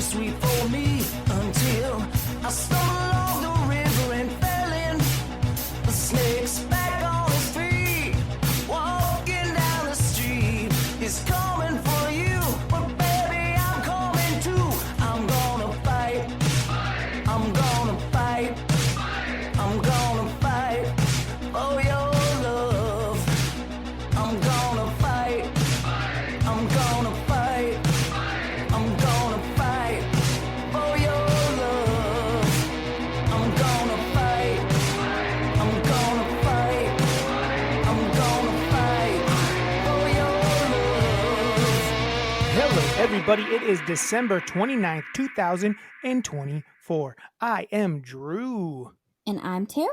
sweet for me until I stumbled along the river and fell in. The snake's back on his feet, walking down the street. He's coming for you, but baby, I'm coming too. I'm gonna fight. I'm gonna fight. I'm gonna fight for your love. I'm gonna fight. I'm gonna fight. I'm gonna fight for your love. I'm gonna fight. I'm gonna fight. I'm gonna fight for your love. Hello, everybody. It is December 29th, 2024. I am Drew. And I'm Tara.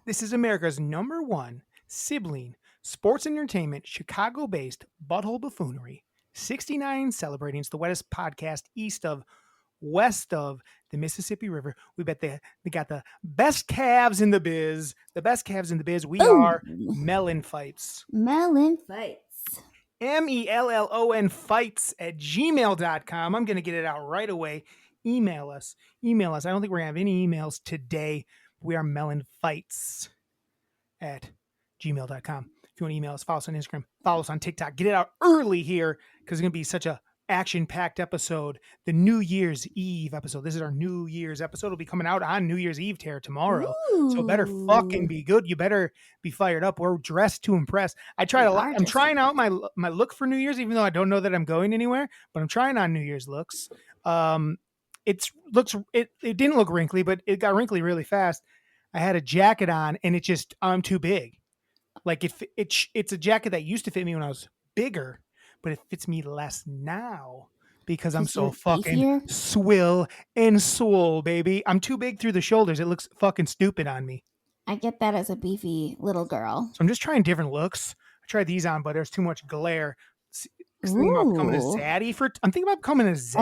This is America's #1 sibling sports entertainment, Chicago-based butthole buffoonery. 69 celebrating. It's the wettest podcast west of the Mississippi River. We got the best calves in the biz. The best calves in the biz. We are MELLONfights. MELLONfights. MELLON fights at gmail.com. I'm going to get it out right away. Email us. I don't think we're going to have any emails today. We are MELLONfights at gmail.com. If you want to email us, follow us on Instagram, follow us on TikTok. Get it out early here because it's going to be such a action-packed episode. The New Year's Eve episode. This is our New Year's episode. It'll be coming out on New Year's Eve, Tara, tomorrow. Ooh. So it better fucking be good. You better be fired up. We're dressed to impress. I'm trying out my look for New Year's, even though I don't know that I'm going anywhere, but I'm trying on New Year's looks. It didn't look wrinkly, but it got wrinkly really fast. I had a jacket on and I'm too big. Like it's a jacket that used to fit me when I was bigger, but it fits me less now because I'm so fucking swill and swole, baby. I'm too big through the shoulders. It looks fucking stupid on me. I get that as a beefy little girl. So I'm just trying different looks. I tried these on, but there's too much glare. I'm thinking about becoming a zaddy.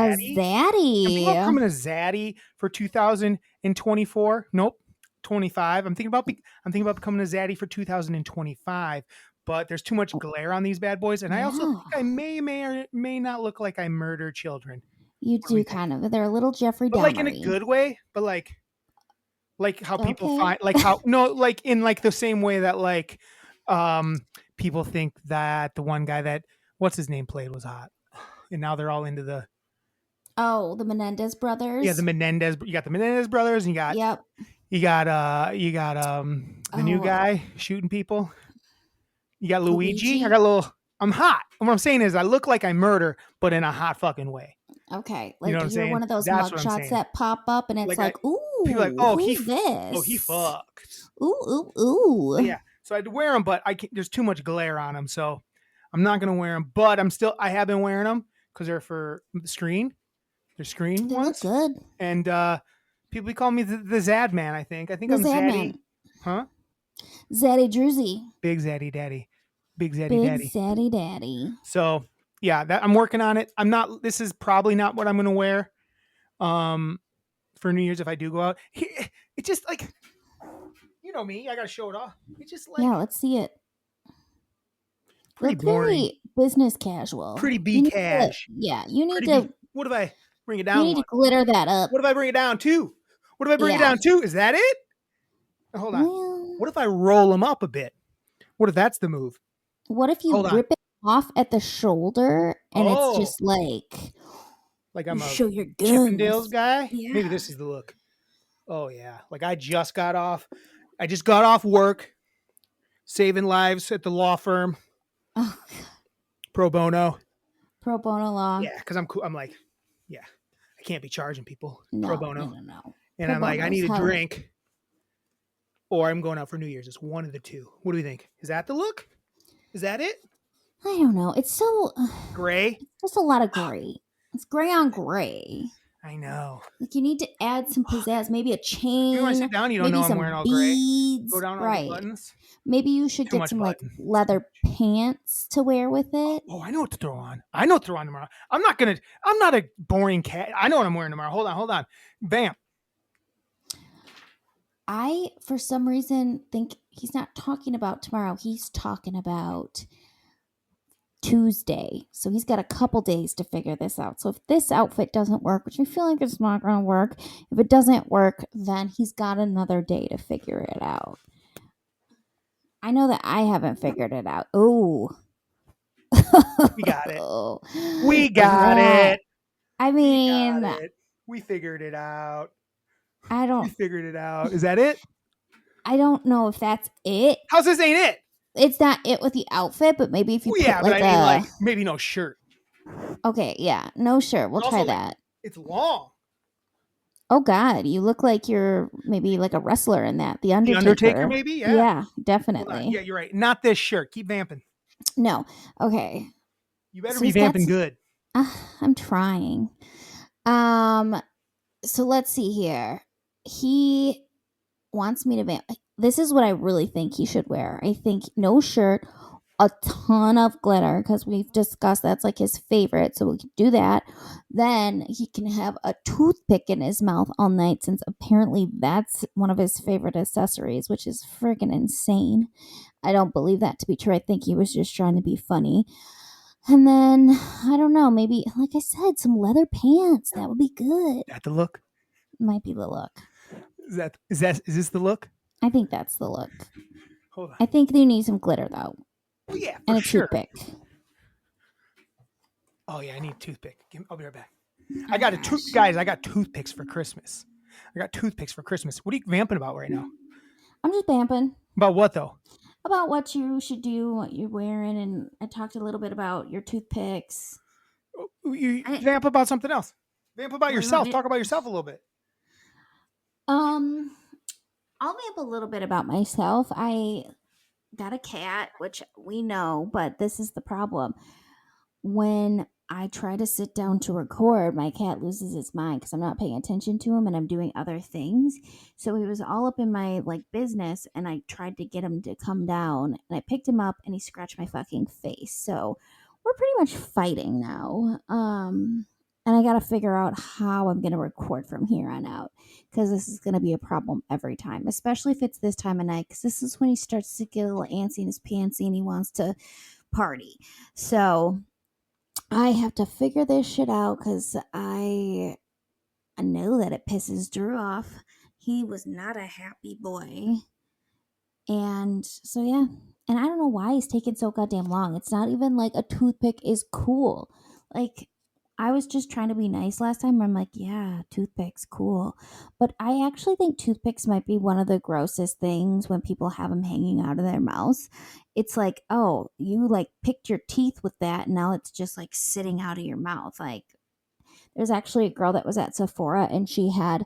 I'm thinking about becoming a zaddy for 2024. Nope. 25. I'm thinking about becoming a zaddy for 2025, but there's too much glare on these bad boys, and I also think I may or may not look like I murder children. You do kind of. They're a little Jeffrey Dahmer, like in a good way, but like how people find in the same way that people think that the one guy that what's his name played was hot, and now they're all into the Menendez brothers. Yeah, you got the Menendez brothers, and you got You got the new guy shooting people. You got Luigi. I'm hot. What I'm saying is I look like I murder, but in a hot fucking way. Okay. Like, you know what I'm saying? One of those mugshots that pop up and it's ooh, people are like, oh, who's this? Oh, he fucked. Ooh. Yeah. So I'd wear them, but there's too much glare on them. So I'm not going to wear them, but I have been wearing them because they're for the screen. They're screen ones. They look good. And, people call me the Zad Man, I think. I'm Zad Zaddy. Man. Huh? Zaddy Druzy. Big Zaddy Daddy. Big Zaddy Big Daddy. Zaddy Daddy. So, yeah, I'm working on it. This is probably not what I'm going to wear for New Year's if I do go out. It's just like, you know me, I got to show it off. It's just like. Yeah, let's see it. Pretty boring. Very business casual. Pretty B-cash. You need to. What if I bring it down? You need to glitter that up. What if I bring it down too? What if I bring it down too? Is that it? Hold on. Well, what if I roll them up a bit? What if that's the move? What if you rip it off at the shoulder and it's just like I'm a show your guns. Chippendales guy? Yeah. Maybe this is the look. Oh yeah. Like I just got off work, saving lives at the law firm. Oh. Pro bono law. Yeah, because I'm cool. I'm like, yeah, I can't be charging people pro bono. No. And I'm like, I need a drink, or I'm going out for New Year's. It's one of the two. What do we think? Is that the look? Is that it? I don't know. It's so gray. It's just a lot of gray. It's gray on gray. I know. Like you need to add some pizzazz, maybe a chain. When I sit down, you don't know I'm wearing all beads. Gray. Go down on the buttons. Maybe you should get some leather pants to wear with it. Oh, I know what to throw on. I know what to throw on tomorrow. I'm not a boring cat. I know what I'm wearing tomorrow. Hold on. Bam. I, for some reason, think he's not talking about tomorrow. He's talking about Tuesday. So he's got a couple days to figure this out. So if this outfit doesn't work, which I feel like it's not going to work, if it doesn't work, then he's got another day to figure it out. I know that I haven't figured it out. Oh. We got it. We got it. I mean, we figured it out. We figured it out. Is that it? I don't know if that's it. How's this ain't it? It's not it with the outfit, but maybe if you put like maybe no shirt. Okay, yeah, no shirt. We'll try that. It's long. Oh God, you look like you're maybe like a wrestler in that. The Undertaker. The Undertaker, maybe. Yeah, definitely. Yeah, you're right. Not this shirt. Keep vamping. No. Okay. You better be vamping good. I'm trying. So let's see here. He wants me to vamp. This is what I really think he should wear. I think no shirt, a ton of glitter, because we've discussed that's like his favorite, so we can do that. Then he can have a toothpick in his mouth all night, since apparently that's one of his favorite accessories, which is freaking insane. I don't believe that to be true. I think he was just trying to be funny. And then, I don't know, maybe, like I said, some leather pants. That would be good. Is that the look? Might be the look. Is this the look? I think that's the look. Hold on. I think they need some glitter, though. Oh, yeah, and a toothpick. Oh, yeah, I need a toothpick. I'll be right back. I got toothpicks for Christmas. What are you vamping about right now? I'm just vamping. About what, though? About what you should do, what you're wearing, and I talked a little bit about your toothpicks. You vamp about something else. Vamp about yourself. Talk about yourself a little bit. I'll vamp a little bit about myself. I got a cat, which we know, but this is the problem. When I try to sit down to record, my cat loses his mind because I'm not paying attention to him and I'm doing other things. So he was all up in my business, and I tried to get him to come down, and I picked him up and he scratched my fucking face. So we're pretty much fighting now. And I got to figure out how I'm going to record from here on out, because this is going to be a problem every time, especially if it's this time of night, because this is when he starts to get a little antsy in his pantsy and he wants to party. So I have to figure this shit out, because I know that it pisses Drew off. He was not a happy boy. And so, yeah. And I don't know why he's taking so goddamn long. It's not even like a toothpick is cool. I was just trying to be nice last time. I'm like, yeah, toothpicks, cool. But I actually think toothpicks might be one of the grossest things when people have them hanging out of their mouths. It's like, oh, you picked your teeth with that, and now it's just sitting out of your mouth. There's actually a girl that was at Sephora, and she had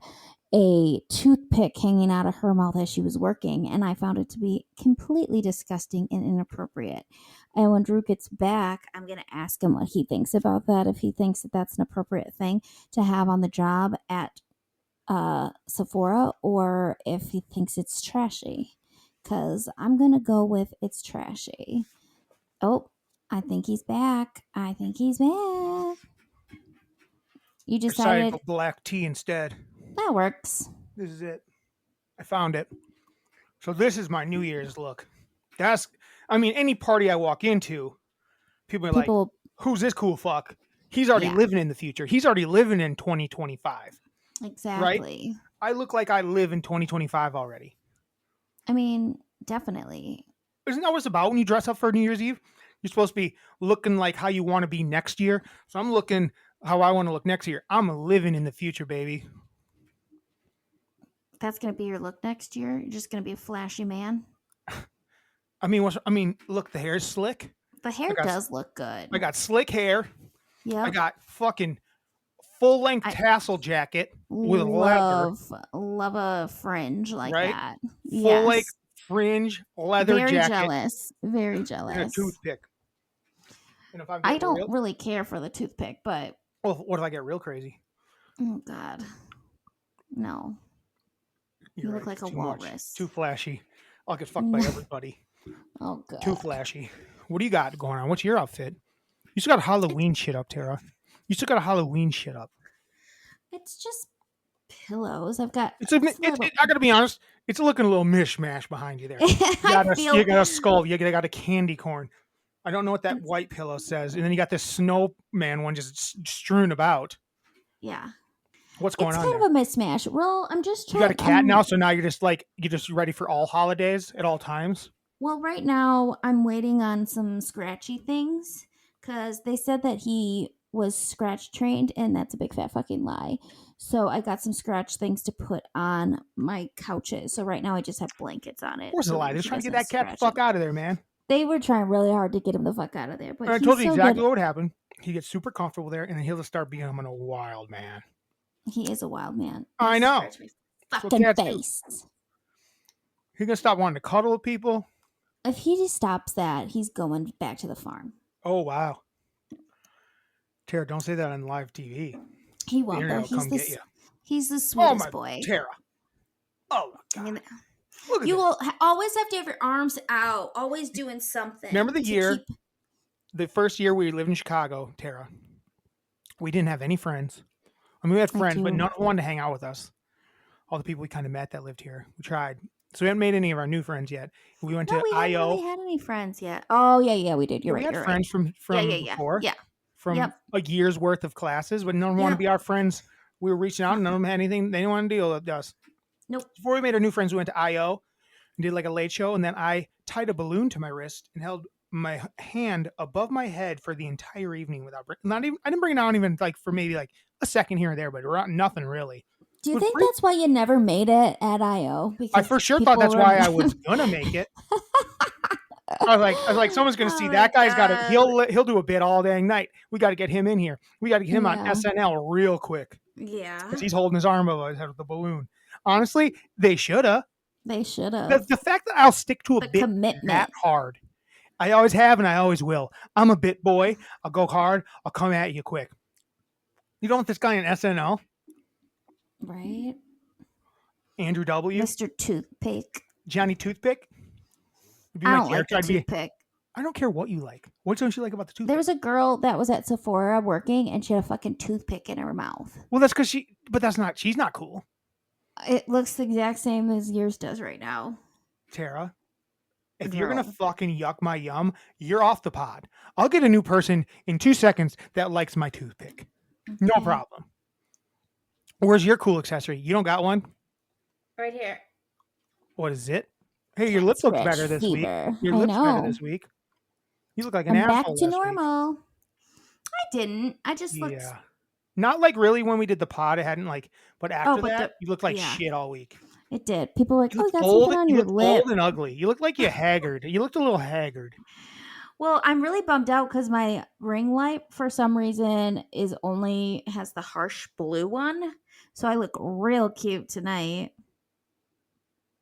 a toothpick hanging out of her mouth as she was working, and I found it to be completely disgusting and inappropriate. And when Drew gets back, I'm going to ask him what he thinks about that, if he thinks that that's an appropriate thing to have on the job at Sephora, or if he thinks it's trashy. Because I'm going to go with it's trashy. Oh, I think he's back. You decided for black tea instead. That works. This is it. I found it. So this is my New Year's look. Any party I walk into, people are like, who's this cool fuck? He's already living in the future. He's already living in 2025. Exactly. Right? I look like I live in 2025 already. Definitely. Isn't that what it's about when you dress up for New Year's Eve? You're supposed to be looking like how you want to be next year. So I'm looking how I want to look next year. I'm living in the future, baby. That's going to be your look next year? You're just going to be a flashy man? Look, the hair is slick. The hair does look good. I got slick hair. Yeah. I got fucking full-length tassel jacket with leather. Love a fringe like that. Full-length fringe leather jacket. Very jealous. And a toothpick. And if I don't really care for the toothpick, but... Well, what if I get real crazy? Oh, God. No. You look like a walrus. Too flashy. I'll get fucked by everybody. Oh, God. Too flashy. What do you got going on? What's your outfit? You still got Halloween shit up, Tara. You still got a Halloween shit up. It's just pillows. I got to be honest. It's looking a little mishmash behind you there. You got a skull. You got a candy corn. I don't know what that white pillow says. And then you got this snowman one just strewn about. Yeah. What's going It's on kind there? of a mismatch. Well, I'm just You trying. got a cat now, so now you're just ready for all holidays at all times. Well, right now I'm waiting on some scratchy things because they said that he was scratch trained, and that's a big fat fucking lie. So I got some scratch things to put on my couches. So right now I just have blankets on it. Of course, it's a so lie. that They're he trying to get doesn't that cat the scratch fuck it. out of there, man. They were trying really hard to get him the fuck out of there, but I he's told you so exactly good. what would happen. He gets super comfortable there, and then he'll just start becoming a wild man. He is a wild man. I He know. scratched my That's what fucking cats do. face. He's gonna stop wanting to cuddle with people. If he just stops that, he's going back to the farm. Oh wow, Tara, don't say that on live TV. He The won't internet though. will come get you. He's the Oh sweetest my, boy. Tara. Oh my I god. mean, Look at you this. will always have to have your arms out, always doing something. Remember the to year, keep- the first year we lived in Chicago, Tara? We didn't have any friends. I mean, we had I friends, but do. none of them wanted to hang out with us. All the people we kind of met that lived here. We tried. So we haven't made any of our new friends yet. We went No, to we haven't IO. really had any friends yet. Oh yeah, we did. You're We right. had You're right. friends from Yeah. before, Yeah. from Yep. a year's worth of classes, but none of them want to Yep. be our friends. We were reaching out, and none of them had anything. They didn't want to deal with us. Nope. Before we made our new friends, we went to IO and did like a late show, and then I tied a balloon to my wrist and held my hand above my head for the entire evening without not even. I didn't bring it down even like for maybe like a second here or there, but nothing really. Do you It was think pretty- that's why you never made it at IO? Because I for sure thought that's why I was gonna make it. I was like, someone's gonna see Oh that my guy's got to. God. He'll do a bit all day and night. We got to get him in here. We got to get him on Yeah. SNL real quick Yeah. because he's holding his arm above his head with the balloon. Honestly, they shoulda. They should have. The fact that I'll stick to a The bit commitment. that hard, I always have and I always will. I'm a bit boy. I'll go hard. I'll come at you quick. You don't want this guy in SNL, Right? Andrew W, Mr. Toothpick. Johnny Toothpick. It'd be I my don't like character. the I'd be- toothpick. I don't care what you like. What don't you like about the toothpick? There was a girl that was at Sephora working, and she had a fucking toothpick in her mouth. Well, that's because but that's not. She's not cool, It looks the exact same as yours does right now. Tara. If you're gonna Girl. fucking yuck my yum, you're off the pod. I'll get a new person in 2 seconds that likes my toothpick. No Okay. problem. Where's your cool accessory? You don't got one? Right here. What is it? Hey, your lip looks Scratch better this week. fever. Your I lips better know. this week. You look like an I'm back asshole to last week. normal. I didn't. I just looked. Yeah. Not like really when we did the pod. It hadn't like, but after but that, you looked like yeah. shit all week. It did. People were like, You "Oh, you looked got old. something on You your looked lip." old and ugly. You looked like you haggard. You looked a little haggard. Well, I'm really bummed out because my ring light, for some reason, has the harsh blue one. So I look real cute tonight.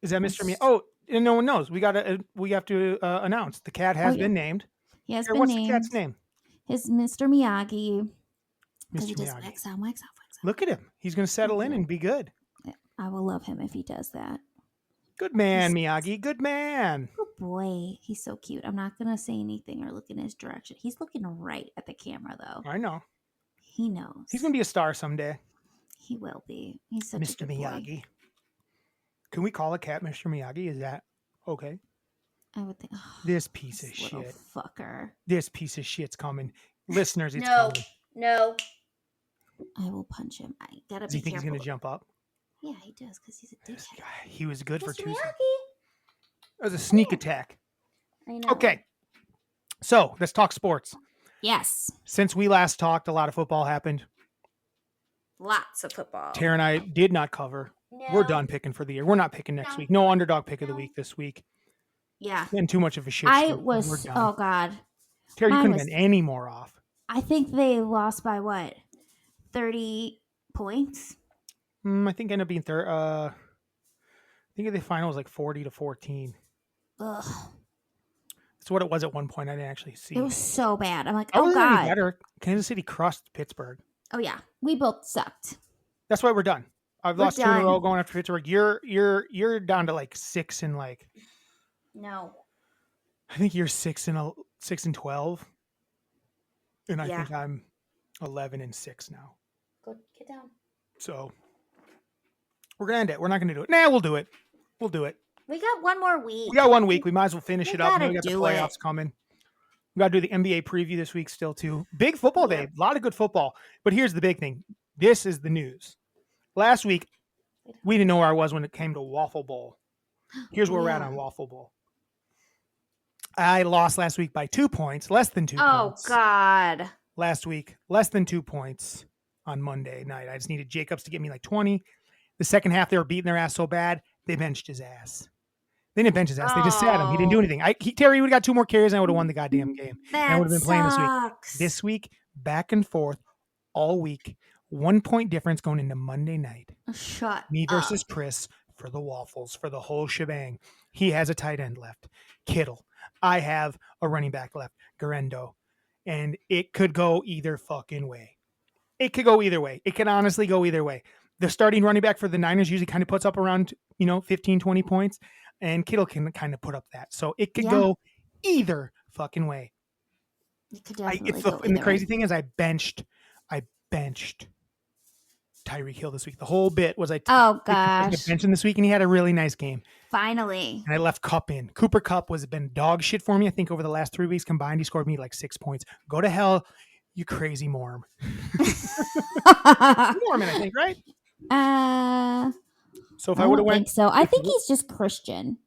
Is that Mr. Miyagi? Oh, and no one knows. We have to announce the cat has yeah. been named. He has Here, been what's named. the cat's name? His Mr. Miyagi. Because Mr. he does Miyagi. wax out, wax out, wax out. Look at him. He's going to settle in Okay. and be good. I will love him if he does that. Good man, He's- Miyagi. Good man. Good boy. He's so cute. I'm not going to say anything or look in his direction. He's looking right at the camera, though. I know. He knows. He's going to be a star someday. He will be. He's such a Mr. good boy. Miyagi. Can we call a cat Mr. Miyagi? Is that okay? I would think. Oh, This piece of this little shit. fucker. This piece of shit's coming. Listeners, it's No. coming. No. I will punch him. I gotta Does he be think he's careful. going to jump up? Yeah, he does because he's a This dickhead. guy, he was good for Mr. 2 seconds. Miyagi. That was a sneak attack. I know. Okay. So let's talk sports. Yes. Since we last talked, a lot of football happened. Lots of football. Tara and I did not cover. No. We're done picking for the year. We're not picking next No. week. No underdog pick of the No. week this week. Yeah. And too much of a shit I show. We're was. done. Oh God. Tara, you mine couldn't was- have been any more off. I think they lost by what? 30 points. I think ended up being third. I think the final was like 40-14. Ugh. That's what it was at one point. I didn't actually see. It was so bad. I'm like, I oh wasn't any God. better. Kansas City crushed Pittsburgh. Oh yeah. We both sucked. That's why we're done. I've We're lost 2 in a done. row going after Pittsburgh. You're down to like 6 and like No. I think you're 6 and 12, and I Yeah. think I'm 11 and 6 now. Go get down. So we're gonna end it. We're not gonna do it. Nah, we'll do it. We'll do it. We got one more week. We got 1 week. We might as well finish We it up. gotta We got the do playoffs it. coming. We got to do the NBA preview this week still too. Big football day. A lot of good football. But here's the big thing. This is the news. Last week, we didn't know where I was when it came to Waffle Bowl. Here's where we're at on Waffle Bowl. I lost last week by 2 points, less than 2 points. Oh, God. Last week, less than 2 points on Monday night. I just needed Jacobs to get me like 20. The second half, they were beating their ass so bad, they benched his ass. They didn't bench his ass. They just sat him. He didn't do anything. Terry would have got 2 more carries and I would have won the goddamn game. And I would have been playing this week. This week, back and forth, all week. 1 point difference going into Monday night. Shut Me versus Chris for the Waffles, for the whole shebang. He has a tight end left, Kittle. I have a running back left, Garendo. And it could go either fucking way. It could go either way. It can honestly go either way. The starting running back for the Niners usually kind of puts up around, 15, 20 points. And Kittle can kind of put up that. So it could go either fucking way. It could definitely and the crazy thing is I benched Tyreek Hill this week. The whole bit was oh gosh, benched him this week, and he had a really nice game. Finally, and I left Kupp in. Cooper Kupp has been dog shit for me. I think over the last 3 weeks combined, he scored me like 6 points. Go to hell, you crazy Mormon. Mormon, I think, right? So if I would have went, so I think he's just Christian.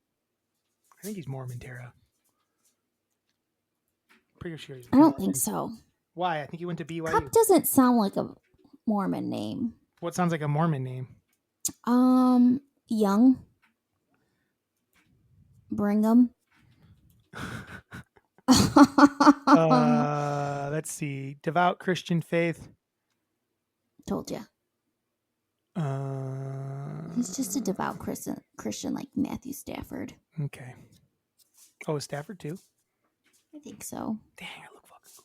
I think he's Mormon, Tara. Pretty sure he's. I don't think so. Why? I think he went to BYU. Kupp doesn't sound like a Mormon name. What sounds like a Mormon name? Young. Brigham. Let's see. Devout Christian faith. Told you. He's just a devout Christian like Matthew Stafford. Okay. Oh, is Stafford too? I think so. Dang, I look fucking cool.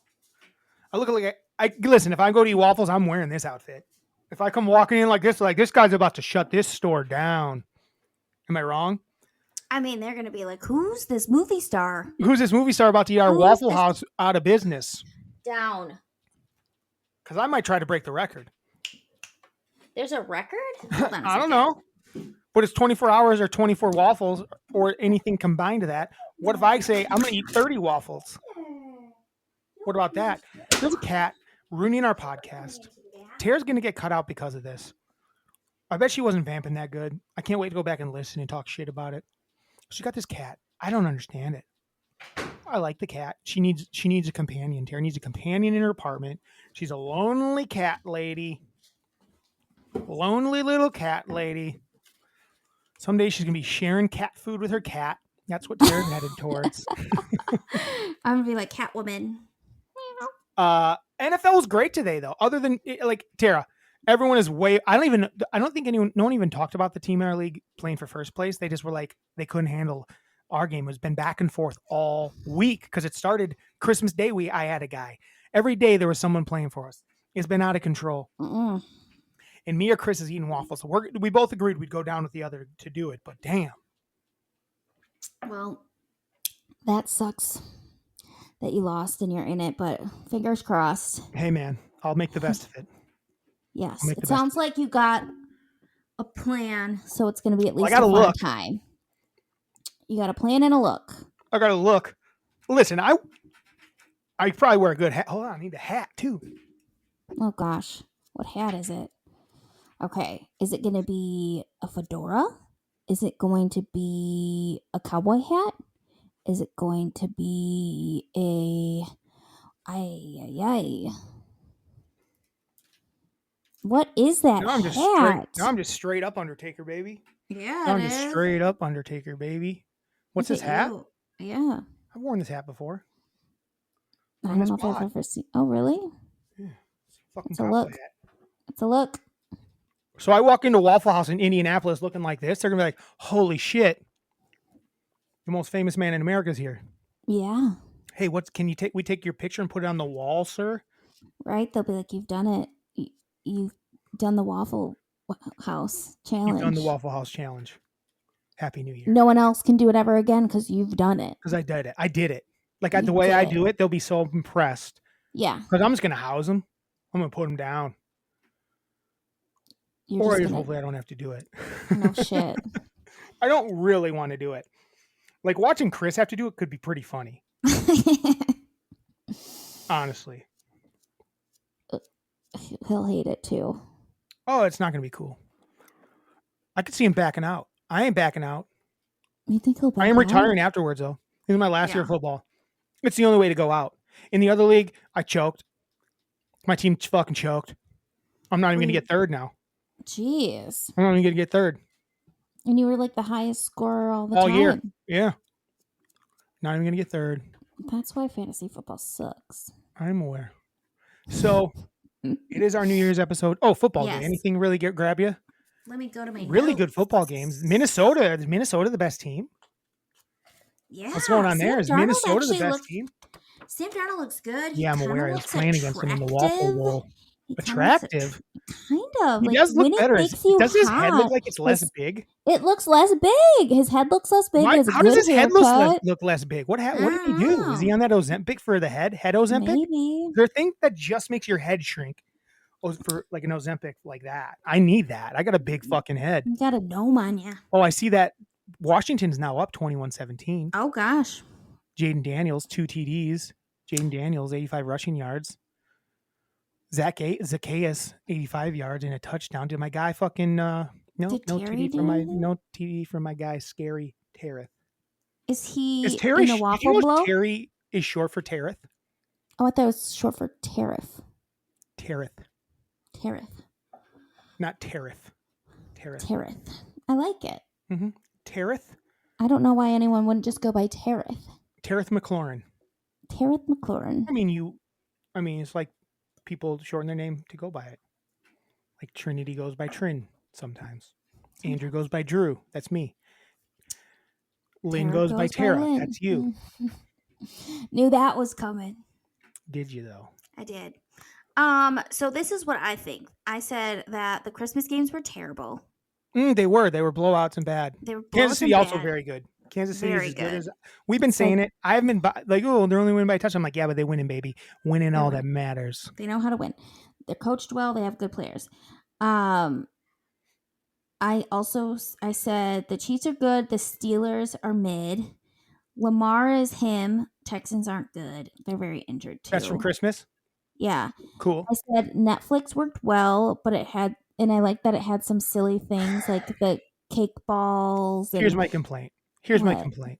I look like listen, if I go to eat waffles, I'm wearing this outfit. If I come walking in like this guy's about to shut this store down. Am I wrong? I mean, they're going to be like, who's this movie star? Who's this movie star about to eat our Waffle House out of business? Down. Because I might try to break the record. There's a record? Hold on a I don't second. know. But it's 24 hours or 24 waffles or anything combined to that. What if I say I'm going to eat 30 waffles? What about that? There's a cat ruining our podcast. Tara's going to get cut out because of this. I bet she wasn't vamping that good. I can't wait to go back and listen and talk shit about it. She got this cat. I don't understand it. I like the cat. She needs a companion. Tara needs a companion in her apartment. She's a lonely cat lady. Lonely little cat lady. Someday she's going to be sharing cat food with her cat. That's what Tara's headed towards. I'm going to be like Catwoman. NFL was great today, though. Other than, like, Tara, everyone is I don't think no one even talked about the team in our league playing for first place. They just were like, they couldn't handle our game. It's been back and forth all week because it started Christmas Day. I had a guy. Every day there was someone playing for us. It's been out of control. And me or Chris is eating waffles. So we both agreed we'd go down with the other to do it, but damn. Well, that sucks that you lost and you're in it, but fingers crossed. Hey, man, I'll make the best of it. Yes, it sounds like you got a plan, so it's going to be at least a fun time. You got a plan and a look. I got to look. Listen, I probably wear a good hat. Hold on, I need a hat, too. Oh, gosh. What hat is it? Okay. Is it going to be a fedora? Is it going to be a cowboy hat? Is it going to be a... What is that hat? Now I'm just straight up Undertaker, baby. Yeah, I'm just straight up Undertaker, baby. What's this hat? Yeah. I've worn this hat before. I don't know if I've ever seen... Oh, really? Yeah. It's a look. It's a look. So I walk into Waffle House in Indianapolis looking like this. They're going to be like, holy shit. The most famous man in America is here. Yeah. Hey, we take your picture and put it on the wall, sir? Right? They'll be like, you've done it. You've done the Waffle House challenge. You've done the Waffle House challenge. Happy New Year. No one else can do it ever again because you've done it. Because I did it. I did it. Like the way I do it, they'll be so impressed. Yeah. Because I'm just going to house them. I'm going to put them down. Hopefully I don't have to do it. No shit. I don't really want to do it. Like watching Chris have to do it could be pretty funny. Honestly. He'll hate it too. Oh, it's not going to be cool. I could see him backing out. I ain't backing out. You think he'll back I am out? retiring afterwards, though. This is my last year of Yeah. football. It's the only way to go out. In the other league, I choked. My team fucking choked. I'm not even going to get third now. Jeez. I'm not even going to get third. And you were like the highest scorer all the all time. year. Yeah. Not even going to get third. That's why fantasy football sucks. I'm aware. So it is our New Year's episode. Oh, football Yes. game. Anything really grab you? Let me go to my Really notes. good football games. Minnesota. Is Minnesota the best team? Yeah. What's going on there? Is Darnold Minnesota the actually best team? Sam Darnold looks good. Yeah, I'm He aware. kinda I was looks playing against him in the Waffle attractive. Bowl. He kinda looks Attractive. Kind of. He Like, does look when it better. makes you Does his head look hot, like it's less his- big? It looks less big. His head looks less big. He has a How does good his head haircut. look less big? What did he I do? don't Is he know. on that Ozempic for the head? Head Ozempic? Maybe. Is there a thing that just makes your head shrink? For like an Ozempic like that. I need that. I got a big fucking head. You got a gnome on you. Oh, I see that Washington's now up 21-17. Oh, gosh. Jaden Daniels, 2 TDs. Jaden Daniels, 85 rushing yards. Zacchaeus, 85 yards and a touchdown. Did my guy fucking no Did Terry TD do from my anything? no TD from my guy Scary Terith. Is he Is Terry in a did you waffle know blow? Terry is short for Terith? Oh, I thought it was short for tariff. Terith. Tariff. Not Terith. Terith. Tariff. I like it. Mm-hmm. Terith? I don't know why anyone wouldn't just go by Tariff. Terith McLaurin. Tariff McLaurin. I mean, it's like people shorten their name to go by it. Like Trinity goes by Trin sometimes. Andrew goes by Drew. That's me. Lynn Tara goes by Tara. Lynn. That's you. Knew that was coming. Did you though? I did. So this is what I think. I said that the Christmas games were terrible. They were blowouts and bad. They were Kansas blowouts City and also bad. very good. Kansas City Very is as good good. as we've been saying it. I haven't been like, oh, they're only winning by a touch. I'm like, yeah, but they winning, baby. Winning all that matters. They know how to win. They're coached well. They have good players. I said the Chiefs are good. The Steelers are mid. Lamar is him. Texans aren't good. They're very injured too. That's from Christmas. Yeah. Cool. I said Netflix worked well, but I like that it had some silly things like the cake balls. And Here's my complaint. Here's my complaint.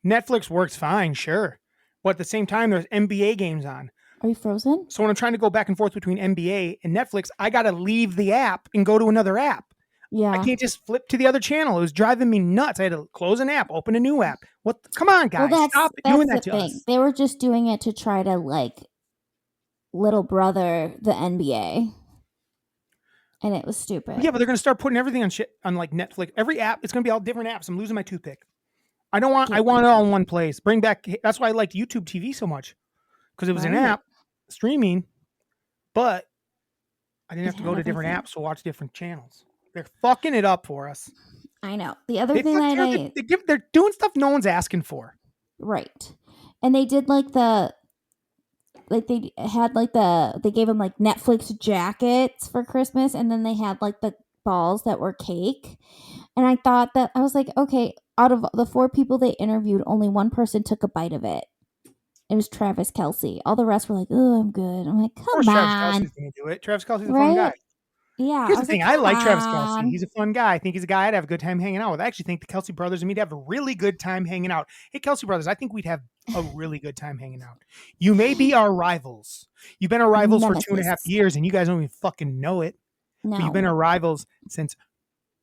Netflix works fine, sure. But at the same time, there's NBA games on. Are you frozen? So when I'm trying to go back and forth between NBA and Netflix, I got to leave the app and go to another app. Yeah. I can't just flip to the other channel. It was driving me nuts. I had to close an app, open a new app. What? Come on, guys. Stop doing that to us. They were just doing it to try to like little brother the NBA. And it was stupid. Yeah, but they're going to start putting everything on like Netflix. Every app, it's going to be all different apps. I'm losing my toothpick. I want it all in one place. Bring back. That's why I liked YouTube TV so much. Because it was an app streaming, but I didn't have to go to different apps to watch different channels. They're fucking it up for us. I know. The other thing that they're doing stuff no one's asking for. Right. And they did they gave them like Netflix jackets for Christmas, and then they had like the balls that were cake. And I was like, okay, out of the 4 people they interviewed, only one person took a bite of it. It was Travis Kelce. All the rest were like, oh, I'm good. I'm like, come on. Travis Kelce's going to do it. Travis Kelce's a fun guy. Yeah. Here's the thing. I like Travis Kelce. He's a fun guy. I think he's a guy I'd have a good time hanging out with. I actually think the Kelce brothers and me'd have a really good time hanging out. Hey, Kelce brothers, I think we'd have a really good time hanging out. You may be our rivals. You've been our rivals for 2.5 years, and you guys don't even fucking know it. No. But you've been our rivals since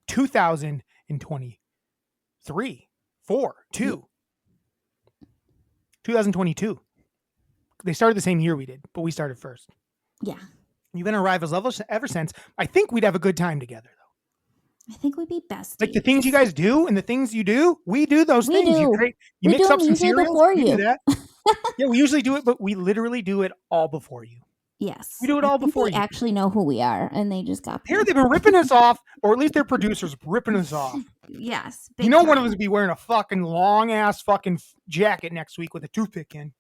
2023, 2022. They started the same year we did, but we started first. Yeah. You've been our rivals ever since. I think we'd have a good time together, though. I think we'd be besties. Like the things you guys do and the things you do, we do those things. Do. You mix up some cereals. Before we you. do that. Yeah, we usually do it, but we literally do it all before you. Yes. We do it all before you. They actually know who we are, and they just got Here they've been ripping us off, or at least their producers ripping us off. Yes. You know, one of us would be wearing a fucking long ass fucking jacket next week with a toothpick in.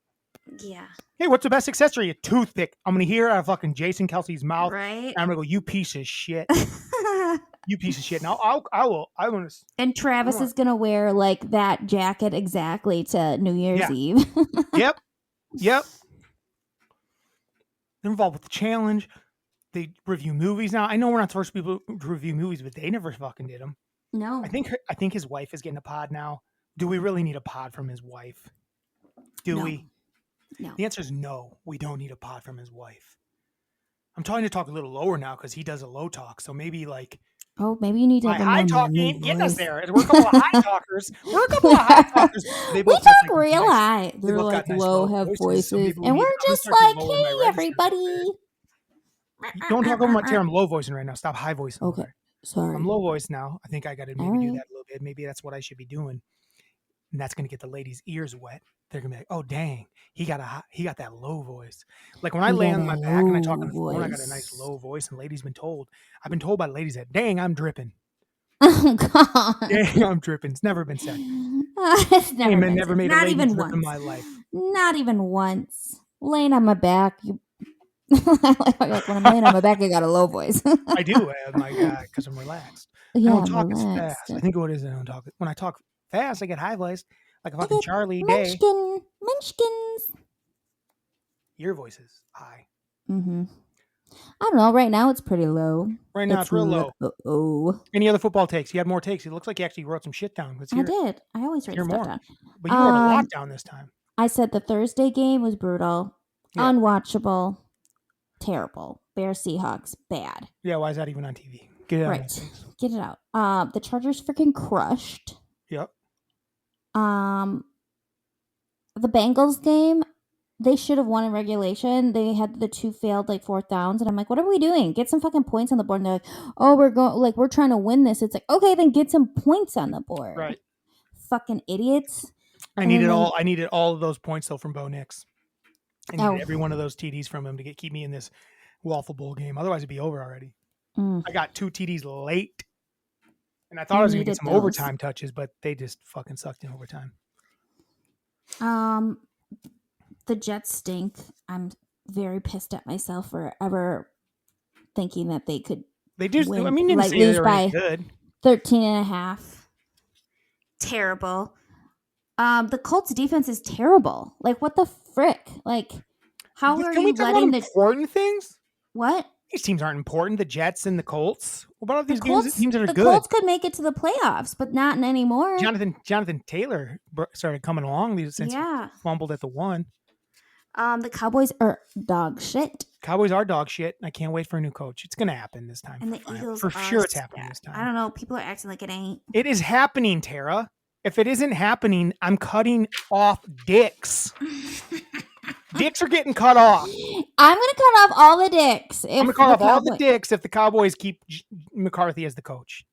Yeah. Hey, what's the best accessory? A toothpick. I'm gonna hear out of fucking Jason Kelce's mouth. Right. And I'm gonna go, you piece of shit. You piece of shit. Now I will. And Travis is gonna wear like that jacket exactly to New Year's Eve. Yep. Yep. They're involved with the challenge. They review movies now. I know we're not the first people to review movies, but they never fucking did them. No. I think his wife is getting a pod now. Do we really need a pod from his wife? Do we? No. The answer is no. We don't need a pod from his wife. I'm trying to talk a little lower now because he does a low talk. So maybe like Oh, maybe you need to my have a high more talk manly ain't getting us voice. there. We're a couple of high talkers. We're a couple of high talkers. They We both talk got, like, real nice- high. they They're both like got nice low, low have voices. Some voices. people And need- we're I'm gonna just start to like, lower my hey, register. everybody. Don't talk over my Tara. I'm low voicing right now. Stop high voicing. Okay. Over. Sorry. I'm low voice now. I think I got to maybe All do right. that a little bit. Maybe that's what I should be doing. And that's going to get the ladies' ears wet. They're going to be like, "Oh, dang, he got that low voice." Like when I He lay got on my a back and I talk low on the phone, I got a nice voice. low voice. And I've been told by ladies that, "Dang, I'm dripping." Oh, God. Dang, I'm dripping. It's never been said. It's never been Never said. made a Not lady even drip in once. my life. Not even once. Laying on my back. Like when I'm laying on my back, I got a low voice. I do, my God, because I'm relaxed. Yeah, I don't I'm talk as relaxed. fast. I think what it is I don't talk. When I talk fast, I get high voice, like a I fucking get Charlie Day. Munchkins. Your voice is high. Mm-hmm. I don't know. Right now, it's pretty low. Right now, it's real low. Oh, Any other football takes? You had more takes. It looks like you actually wrote some shit down. Let's I hear it. did. I always write Hear stuff more. down. But you wrote a lot down this time. I said the Thursday game was brutal, Yeah. unwatchable, terrible. Bears Seahawks, bad. Yeah, why is that even on TV? Get it out. Right. Get it out. The Chargers freaking crushed. Yep. The Bengals game, they should have won in regulation. They had the 2 failed like 4th downs, and I'm like, what are we doing? Get some fucking points on the board. And they're like, oh, we're trying to win this. It's like, okay, then get some points on the board. Right. Fucking idiots. I needed all of those points though from Bo Nix. I needed every one of those TDs from him to keep me in this Waffle Bowl game. Otherwise, it'd be over already. I got 2 TDs late, and I thought I was going to get some overtime touches, but they just fucking sucked in overtime. The Jets stink. I'm very pissed at myself for ever thinking that they could. They do. Win, I mean, didn't like, say they lose were by good. 13.5. Terrible. The Colts defense is terrible. Like, what the frick? Like, how are you letting the important things? What? These teams aren't important. The Jets and the Colts. What about all these teams that are good? The Colts could make it to the playoffs, but not anymore. Jonathan Taylor started coming along since he fumbled at the 1. The Cowboys are dog shit. Cowboys are dog shit. I can't wait for a new coach. It's going to happen this time. And the Eagles for sure it's happening this time. I don't know. People are acting like it ain't. It is happening, Tara. If it isn't happening, I'm cutting off dicks. Dicks are getting cut off. I'm going to cut off all the dicks. I'm going to cut off all the dicks if the Cowboys keep McCarthy as the coach.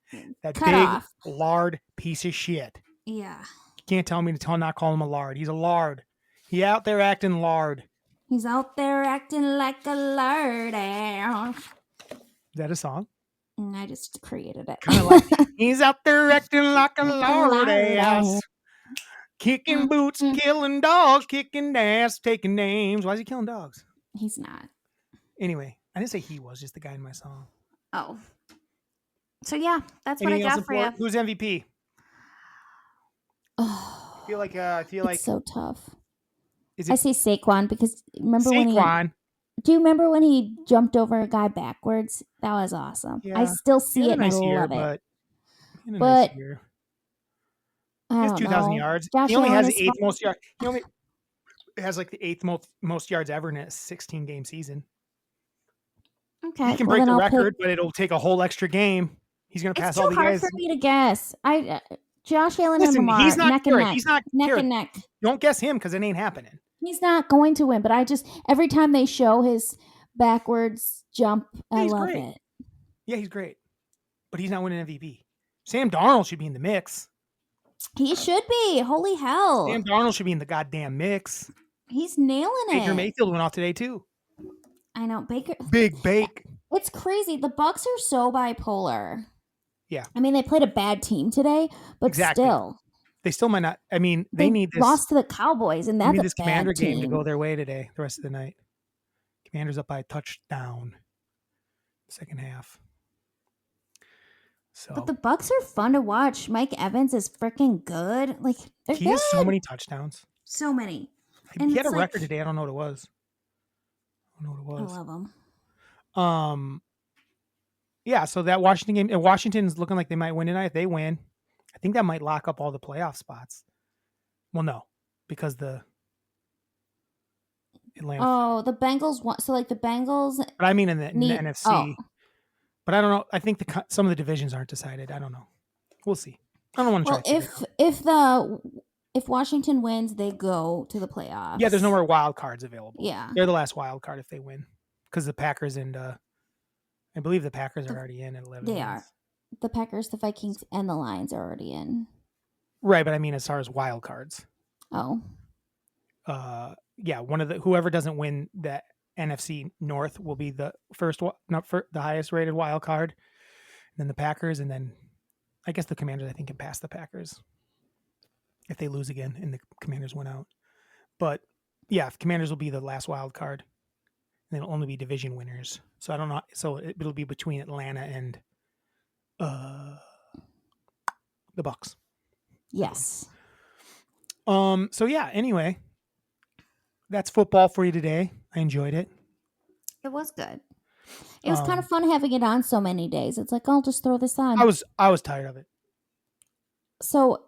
That big lard piece of shit. Yeah. You can't tell me to not call him a lard. He's a lard. He out there acting lard. He's out there acting like a lard. Is that a song? I just created it. Kind of like, he's out there acting like a lard ass. Kicking boots, killing dogs, kicking ass, taking names. Why is he killing dogs? He's not. Anyway, I didn't say he was, just the guy in my song. Oh. So yeah, that's what I got for you. Who's MVP? Oh, I feel like it's so tough. I say Saquon because remember Saquon. Do you remember when he jumped over a guy backwards? That was awesome. Yeah. I still see it and I love it. But he has 2,000 yards. He only has the 8th most yards. He only has like the 8th most yards ever in a 16-game season. Okay, he can break the record, but it'll take a whole extra game. He's going to pass all the guys. It's too hard for me to guess. Josh Allen and Lamar, he's not neck and neck. He's not neck and neck. Don't guess him because it ain't happening. He's not going to win, but every time they show his backwards jump, I love it. Yeah, he's great. But he's not winning MVP. Sam Darnold should be in the mix. He should be. Holy hell. Sam Darnold should be in the goddamn mix. He's nailing it. Baker Mayfield went off today too. I know. Big Bake. It's crazy. The Bucs are so bipolar. Yeah. I mean, they played a bad team today, but still. They still might not. I mean, they need this. Lost to the Cowboys, and that's this Commander game to go their way today, the rest of the night. Commanders up by a touchdown. Second half. So, but the Bucs are fun to watch. Mike Evans is freaking good. Like, he has so many touchdowns. So many. And He had a it's record like- today. I don't know what it was. I don't know what it I was. love them. Yeah, so that Washington game, and Washington's looking like they might win tonight. If they win, I think that might lock up all the playoff spots. Well, no, because the Atlanta. Oh, the Bengals won. So like the Bengals. But I mean in the need- NFC. oh. But I don't know. I think some of the divisions aren't decided. I don't know. We'll see. I don't want to try. Well, if Washington wins, they go to the playoffs. Yeah, there's no more wild cards available. Yeah. They're the last wild card if they win, because the Packers and I believe the Packers are already in at 11. They are. The Packers, the Vikings, and the Lions are already in. Right, but I mean as far as wild cards. Oh. Yeah, one of whoever doesn't win that NFC North will be the the highest rated wild card. And then the Packers, and then I guess the Commanders I think can pass the Packers if they lose again and the Commanders win out. But yeah, Commanders will be the last wild card. And it'll only be division winners. So I don't know. So it'll be between Atlanta and the Bucks. Yes. So yeah, anyway, that's football for you today. I enjoyed it. It was good. It was kind of fun having it on so many days. It's like, I'll just throw this on. I was tired of it. So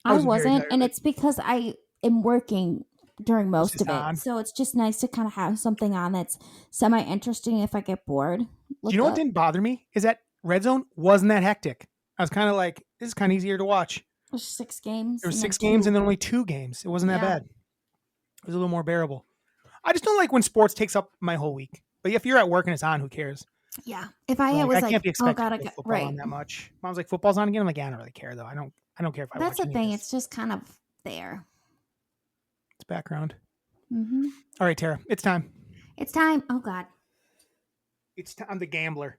I was very wasn't, tired and of it. it's because I am working during most of it. on. So it's just nice to kind of have something on that's semi-interesting if I get bored. Do you know what didn't bother me? Is that Red Zone wasn't that hectic. I was kind of like, this is kind of easier to watch. There's 6 games. There were 6 games and then only 2 games. It wasn't that bad. It was a little more bearable. I just don't like when sports takes up my whole week. But if you're at work and it's on, who cares? Yeah. If I was I can't be expected to I put football on that much. If I was like, football's on again, I'm like, yeah, I don't really care though. I don't care if I That's watch the thing. It's just kind of there. It's background. Mm-hmm. All right, Tara, it's time. It's time. Oh God. I'm the gambler.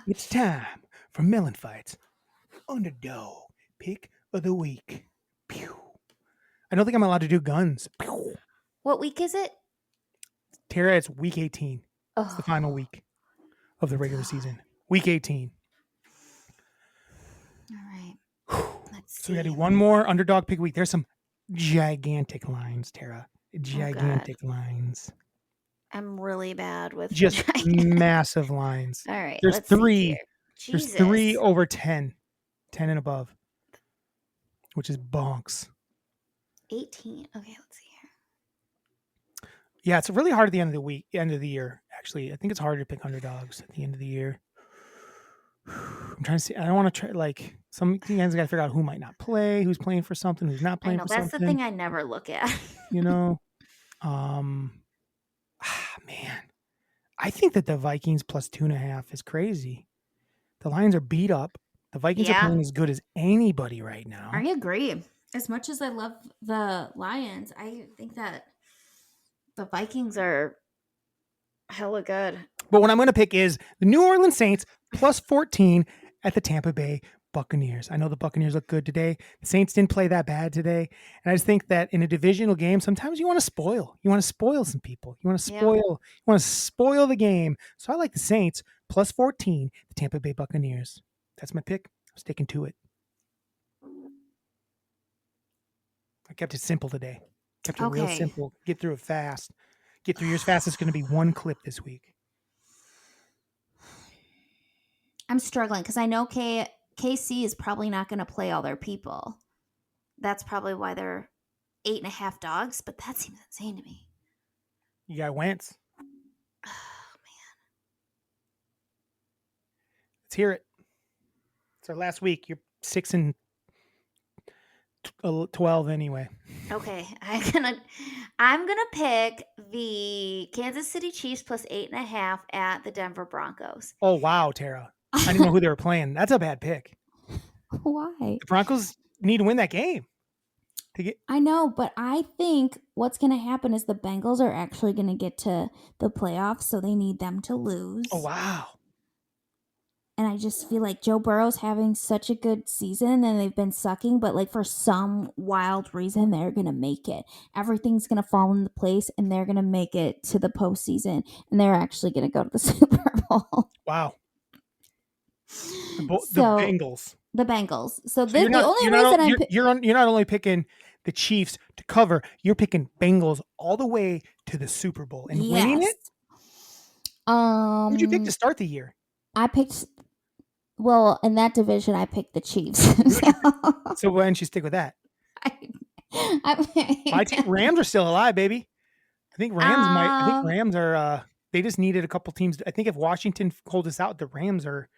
It's time for MELLONfights Underdog Pick of the Week. Pew. I don't think I'm allowed to do guns. Pew. What week is it? Tara, it's week 18. Oh. It's the final week of the regular season. Week 18. All right. Let's see. So we got to do one more underdog pick week. There's some gigantic lines, Tara. Gigantic lines. I'm really bad with Just massive lines. All right. There's let's see 3. here. There's Jesus. 3 over 10. 10 and above. Which is bonks. 18. Okay, let's see here. Yeah, it's really hard at the end of the year. Actually, I think it's harder to pick underdogs at the end of the year. I'm trying to see. I don't want to try like some guys got to figure out who might not play, who's playing for something, who's not playing for something. That's the thing I never look at. You know, man, I think that the Vikings plus 2.5 is crazy. The Lions are beat up. The Vikings are playing as good as anybody right now. I agree. As much as I love the Lions, I think that the Vikings are hella good. But what I'm going to pick is the New Orleans Saints plus 14 at the Tampa Bay Buccaneers. I know the Buccaneers look good today. The Saints didn't play that bad today. And I just think that in a divisional game, sometimes you want to spoil. You want to spoil some people. You want to spoil. You want to spoil the game. So I like the Saints plus 14, the Tampa Bay Buccaneers. That's my pick. I'm sticking to it. I kept it simple today. Kept it real simple. Get through it fast. Get through yours fast. It's going to be one clip this week. I'm struggling because I know KC is probably not going to play all their people. That's probably why they're 8.5 dogs, but that seems insane to me. You got Wentz. Oh, man. Let's hear it. It's our last week. You're 6 and 12 anyway. Okay, I'm gonna pick the Kansas City Chiefs plus 8.5 at the Denver Broncos. Oh wow, Tara! I didn't know who they were playing. That's a bad pick. Why? The Broncos need to win that game. I know, but I think what's gonna happen is the Bengals are actually gonna get to the playoffs, so they need them to lose. Oh wow! And I just feel like Joe Burrow's having such a good season and they've been sucking, but like for some wild reason, they're going to make it. Everything's going to fall into place and they're going to make it to the postseason and they're actually going to go to the Super Bowl. Wow. The Bengals. The Bengals. So you're not only picking the Chiefs to cover. You're picking Bengals all the way to the Super Bowl and winning it. Who'd you pick to start the year? I picked. Well, in that division, I picked the Chiefs. So why don't you stick with that? My team, Rams are still alive, baby. I think Rams might. I think Rams are. They just needed a couple teams. I think if Washington holds us out, the Rams are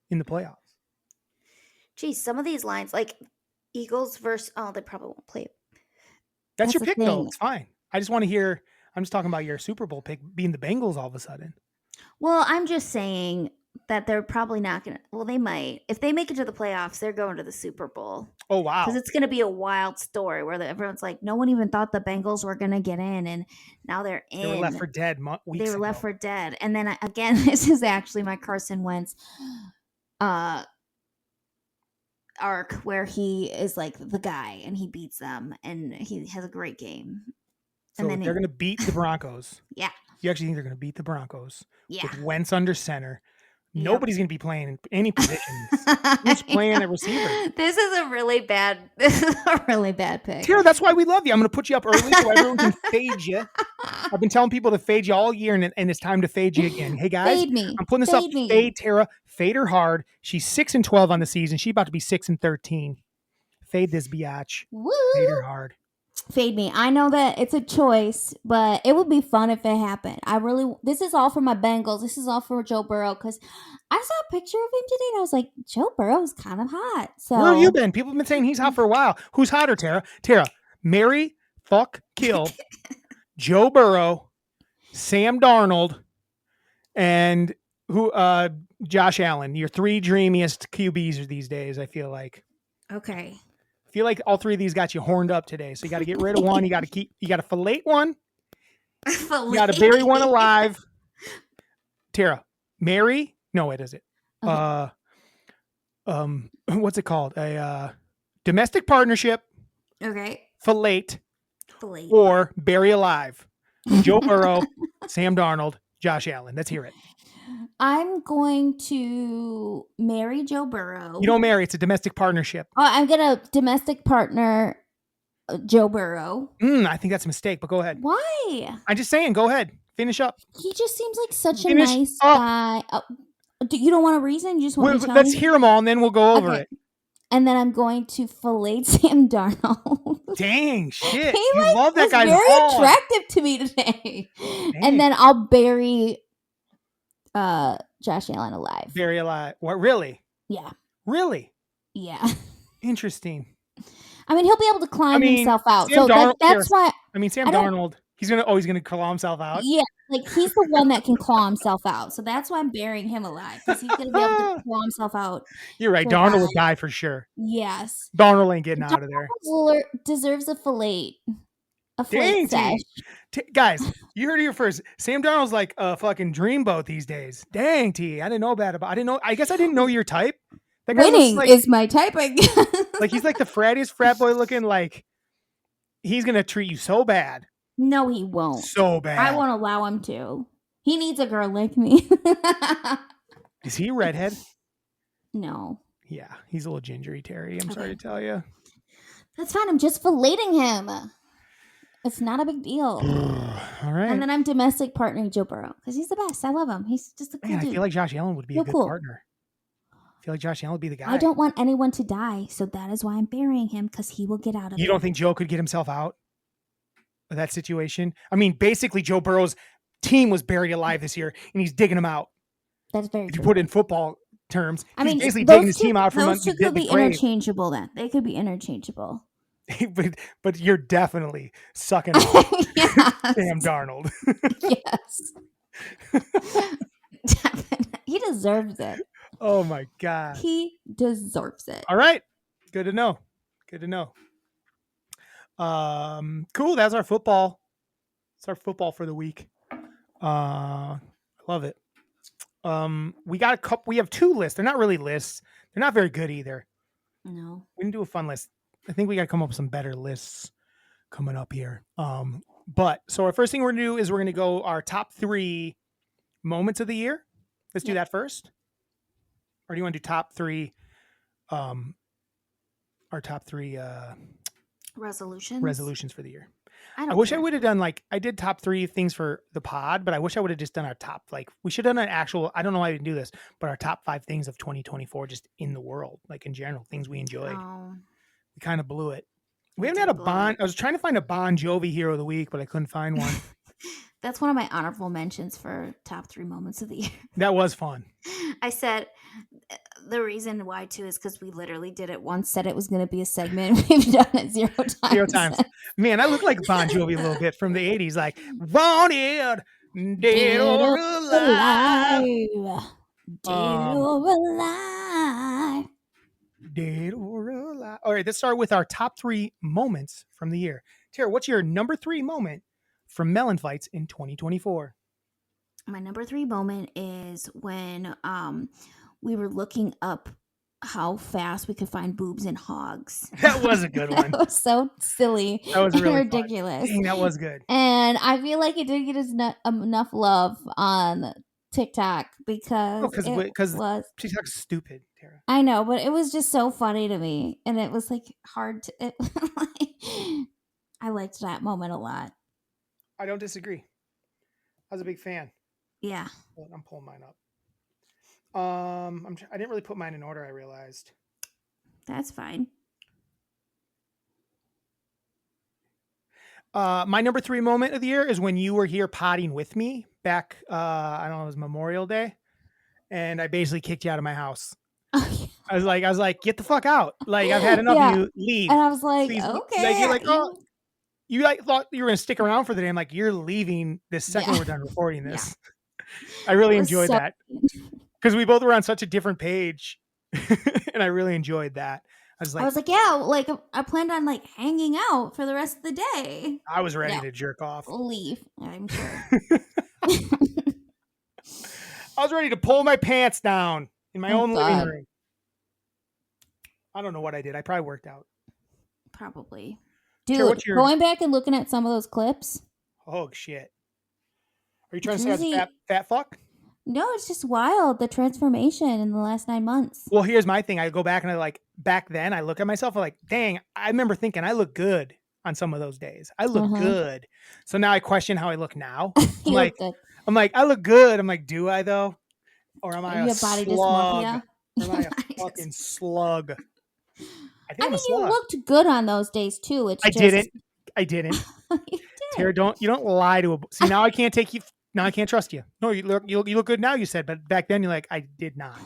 in the playoffs. Geez, some of these lines, like Eagles versus, they probably won't play. That's your pick, though. It's fine. I just want to hear. I'm just talking about your Super Bowl pick being the Bengals all of a sudden. Well, I'm just saying that they're probably not going to. Well, they might. If they make it to the playoffs, they're going to the Super Bowl. Oh, wow. Because it's going to be a wild story where everyone's like, no one even thought the Bengals were going to get in, and now they're in. They were left for dead weeks They were ago. left for dead. And then, again, this is actually my Carson Wentz arc where he is like the guy and he beats them and he has a great game. So they're going to beat the Broncos. Yeah. You actually think they're going to beat the Broncos? Yeah. With Wentz under center. Yep. Nobody's going to be playing in any positions. Who's playing at receiver? This is a really bad pick. Tara, that's why we love you. I'm going to put you up early so everyone can fade you. I've been telling people to fade you all year, and it's time to fade you again. Hey, guys, Fade me. I'm putting this Fade up. me. Fade Tara. Fade her hard. She's 6-12 on the season. She's about to be 6-13. Fade this biatch. Woo! Fade her hard. Fade me. I know that it's a choice, but it would be fun if it happened. This is all for my Bengals. This is all for Joe Burrow because I saw a picture of him today and I was like, Joe Burrow's kind of hot. So where have you been? People have been saying he's hot for a while. Who's hotter, Tara? Tara, marry, fuck, kill, Joe Burrow, Sam Darnold, and Josh Allen. Your three dreamiest QBs these days, I feel like. Okay. I feel like all three of these got you horned up today. So you got to get rid of one. You got to fillet one. You got to bury one alive. Tara, marry? No, it isn't. What's it called? A domestic partnership. Okay. Fillet. Or bury alive. Joe Burrow, Sam Darnold, Josh Allen. Let's hear it. I'm going to marry Joe Burrow. You don't marry. It's a domestic partnership. Oh, I'm going to domestic partner Joe Burrow. I think that's a mistake, but go ahead. Why? I'm just saying, go ahead. Finish up. He just seems like such a nice guy. You don't want a reason? You just want to tell Let's me? hear them all, and then we'll go over it. And then I'm going to fillet Sam Darnold. Dang, shit. He you love that guy. Very attractive to me today. Dang. And then I'll bury Josh Allen alive. Bury alive. What, really? Yeah. Really? Yeah. Interesting. I mean, he'll be able to climb himself out. Sam So that's why. I mean, Sam Darnold, he's gonna claw himself out. Yeah, like he's the one that can claw himself out. So that's why I'm burying him alive, because he's gonna be able to claw himself out. You're right. Darnold will die for sure. Yes. Darnold ain't getting out of there. Deserves a fillet. A Dang, fillet sesh. Guys, you heard it here first. Sam Darnold's like a fucking dreamboat these days. Dang, T. I didn't know that about. I guess I didn't know your type. That guy Winning is my type, I guess. Like he's like the frattiest frat boy looking. Like he's gonna treat you so bad. No, he won't. So bad. I won't allow him to. He needs a girl like me. Is he a redhead? No. Yeah, he's a little gingery, Terry. I'm sorry to tell you. That's fine. I'm just filleting him. It's not a big deal. All right. And then I'm domestic partnering Joe Burrow because he's the best. I love him. He's just a cool dude. I feel like Josh Allen would be a good partner. I feel like Josh Allen would be the guy. I don't want anyone to die, so that is why I'm burying him, because he will get out of it. You don't think Joe could get himself out of that situation? I mean, basically, Joe Burrow's team was buried alive this year, and he's digging them out. That's very true. If you put it in football terms, I mean, he's basically digging his team out from those two could be interchangeable then. They could be interchangeable. but you're definitely sucking off Sam Darnold. Yes. He deserves it. Oh my God. He deserves it. All right. Good to know. Cool. That's our football. It's our football for the week. I love it. We got a couple. We have two lists. They're not really lists. They're not very good either. No. We can do a fun list. I think we got to come up with some better lists coming up here. But so our first thing we're going to do is we're going to go our top 3 moments of the year. Let's do that first. Or do you want to do top 3? Our top 3 Resolutions. for the year. I I don't wish I care. would have done I did top 3 things for the pod, but I wish I would have just done our top we should have done an actual. I don't know why we didn't do this, but our top 5 things of 2024 just in the world, in general, things we enjoyed. Oh, We kind of blew it. We we haven't had did a blow Bon. it. I was trying to find a Bon Jovi hero of the week, but I couldn't find one. That's one of my honorable mentions for top 3 moments of the year. That was fun. I said the reason why too is because we literally did it once. Said it was going to be a segment. We've done it 0 times. 0 times. Man, I look like Bon Jovi a little bit from the 80s, wanted, dead or alive. Dead or alive. Dead or alive. All right, let's start with our top 3 moments from the year. Tara, what's your number 3 moment from Melon Fights in 2024? My number 3 moment is when we were looking up how fast we could find boobs in hogs. That was a good one. That was so silly. That was really fun. ridiculous. Dang, that was good. And I feel like it didn't get enough love on TikTok because TikTok's stupid, Tara. I know, but it was just so funny to me, and it was hard to. I liked that moment a lot. I don't disagree. I was a big fan. Yeah, I'm pulling mine up. I didn't really put mine in order. I realized. that's fine. My number 3 moment of the year is when you were here potting with me back. I don't know, it was Memorial Day, and I basically kicked you out of my house. I was like, get the fuck out! I've had enough of you. Leave. And I was like, Please. okay. You're oh, you thought you were gonna stick around for the day. I'm like, you're leaving this second we're done recording this. I really enjoyed that because we both were on such a different page, and I really enjoyed that. I was like, yeah, I planned on hanging out for the rest of the day. I was ready to jerk off. Leave, I'm sure. I was ready to pull my pants down in my own living room. I don't know what I did. I probably worked out. Probably. Dude, going back and looking at some of those clips. Oh, shit. Are you trying to say I was fat fuck? No, it's just wild, the transformation in the last 9 months. Well, here's my thing. I go back and back then, I look at myself and dang, I remember thinking I look good on some of those days. I look good. So now I question how I look now. I'm like, I look good. I'm like, do I though? Or am I a body slug? dysmorphia? Or am I a fucking slug? I mean, you looked good on those days too. I didn't. You did. Tara, you don't lie to a. See, now I can't take you. Now I can't trust you. No, you look good now. You said, but back then you're like, I did not.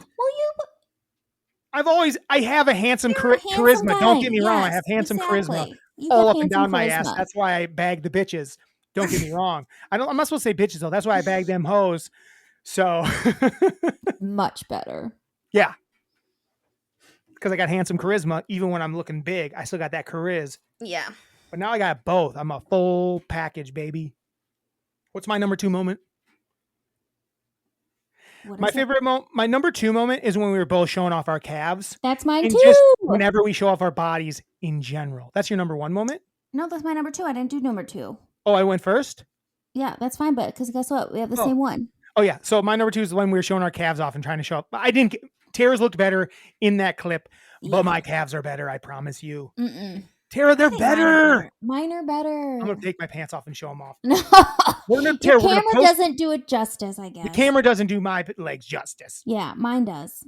Well, I have a handsome charisma. Guy. Don't get me wrong. I Yes, have handsome charisma You all have up and down my charisma. ass. That's why I bag the bitches. Don't get me wrong. I'm not supposed to say bitches though. That's why I bag them hoes. So much better. Yeah. Because I got handsome charisma, even when I'm looking big, I still got that charisma. Yeah. But now I got both. I'm a full package, baby. What's my number 2 moment? My number 2 moment is when we were both showing off our calves. That's mine and too. Just whenever we show off our bodies in general. That's your number 1 moment? No, that's my number 2. I didn't do number 2. Oh, I went first? Yeah, that's fine. But because guess what? We have the same one. Oh, yeah. So my number 2 is when we were showing our calves off and trying to show up. Tara's looked better in that clip, but my calves are better. I promise you. Tara, they're better. Mine are better. I'm going to take my pants off and show them off. No. The camera doesn't do it justice, I guess. The camera doesn't do my legs justice. Yeah, mine does.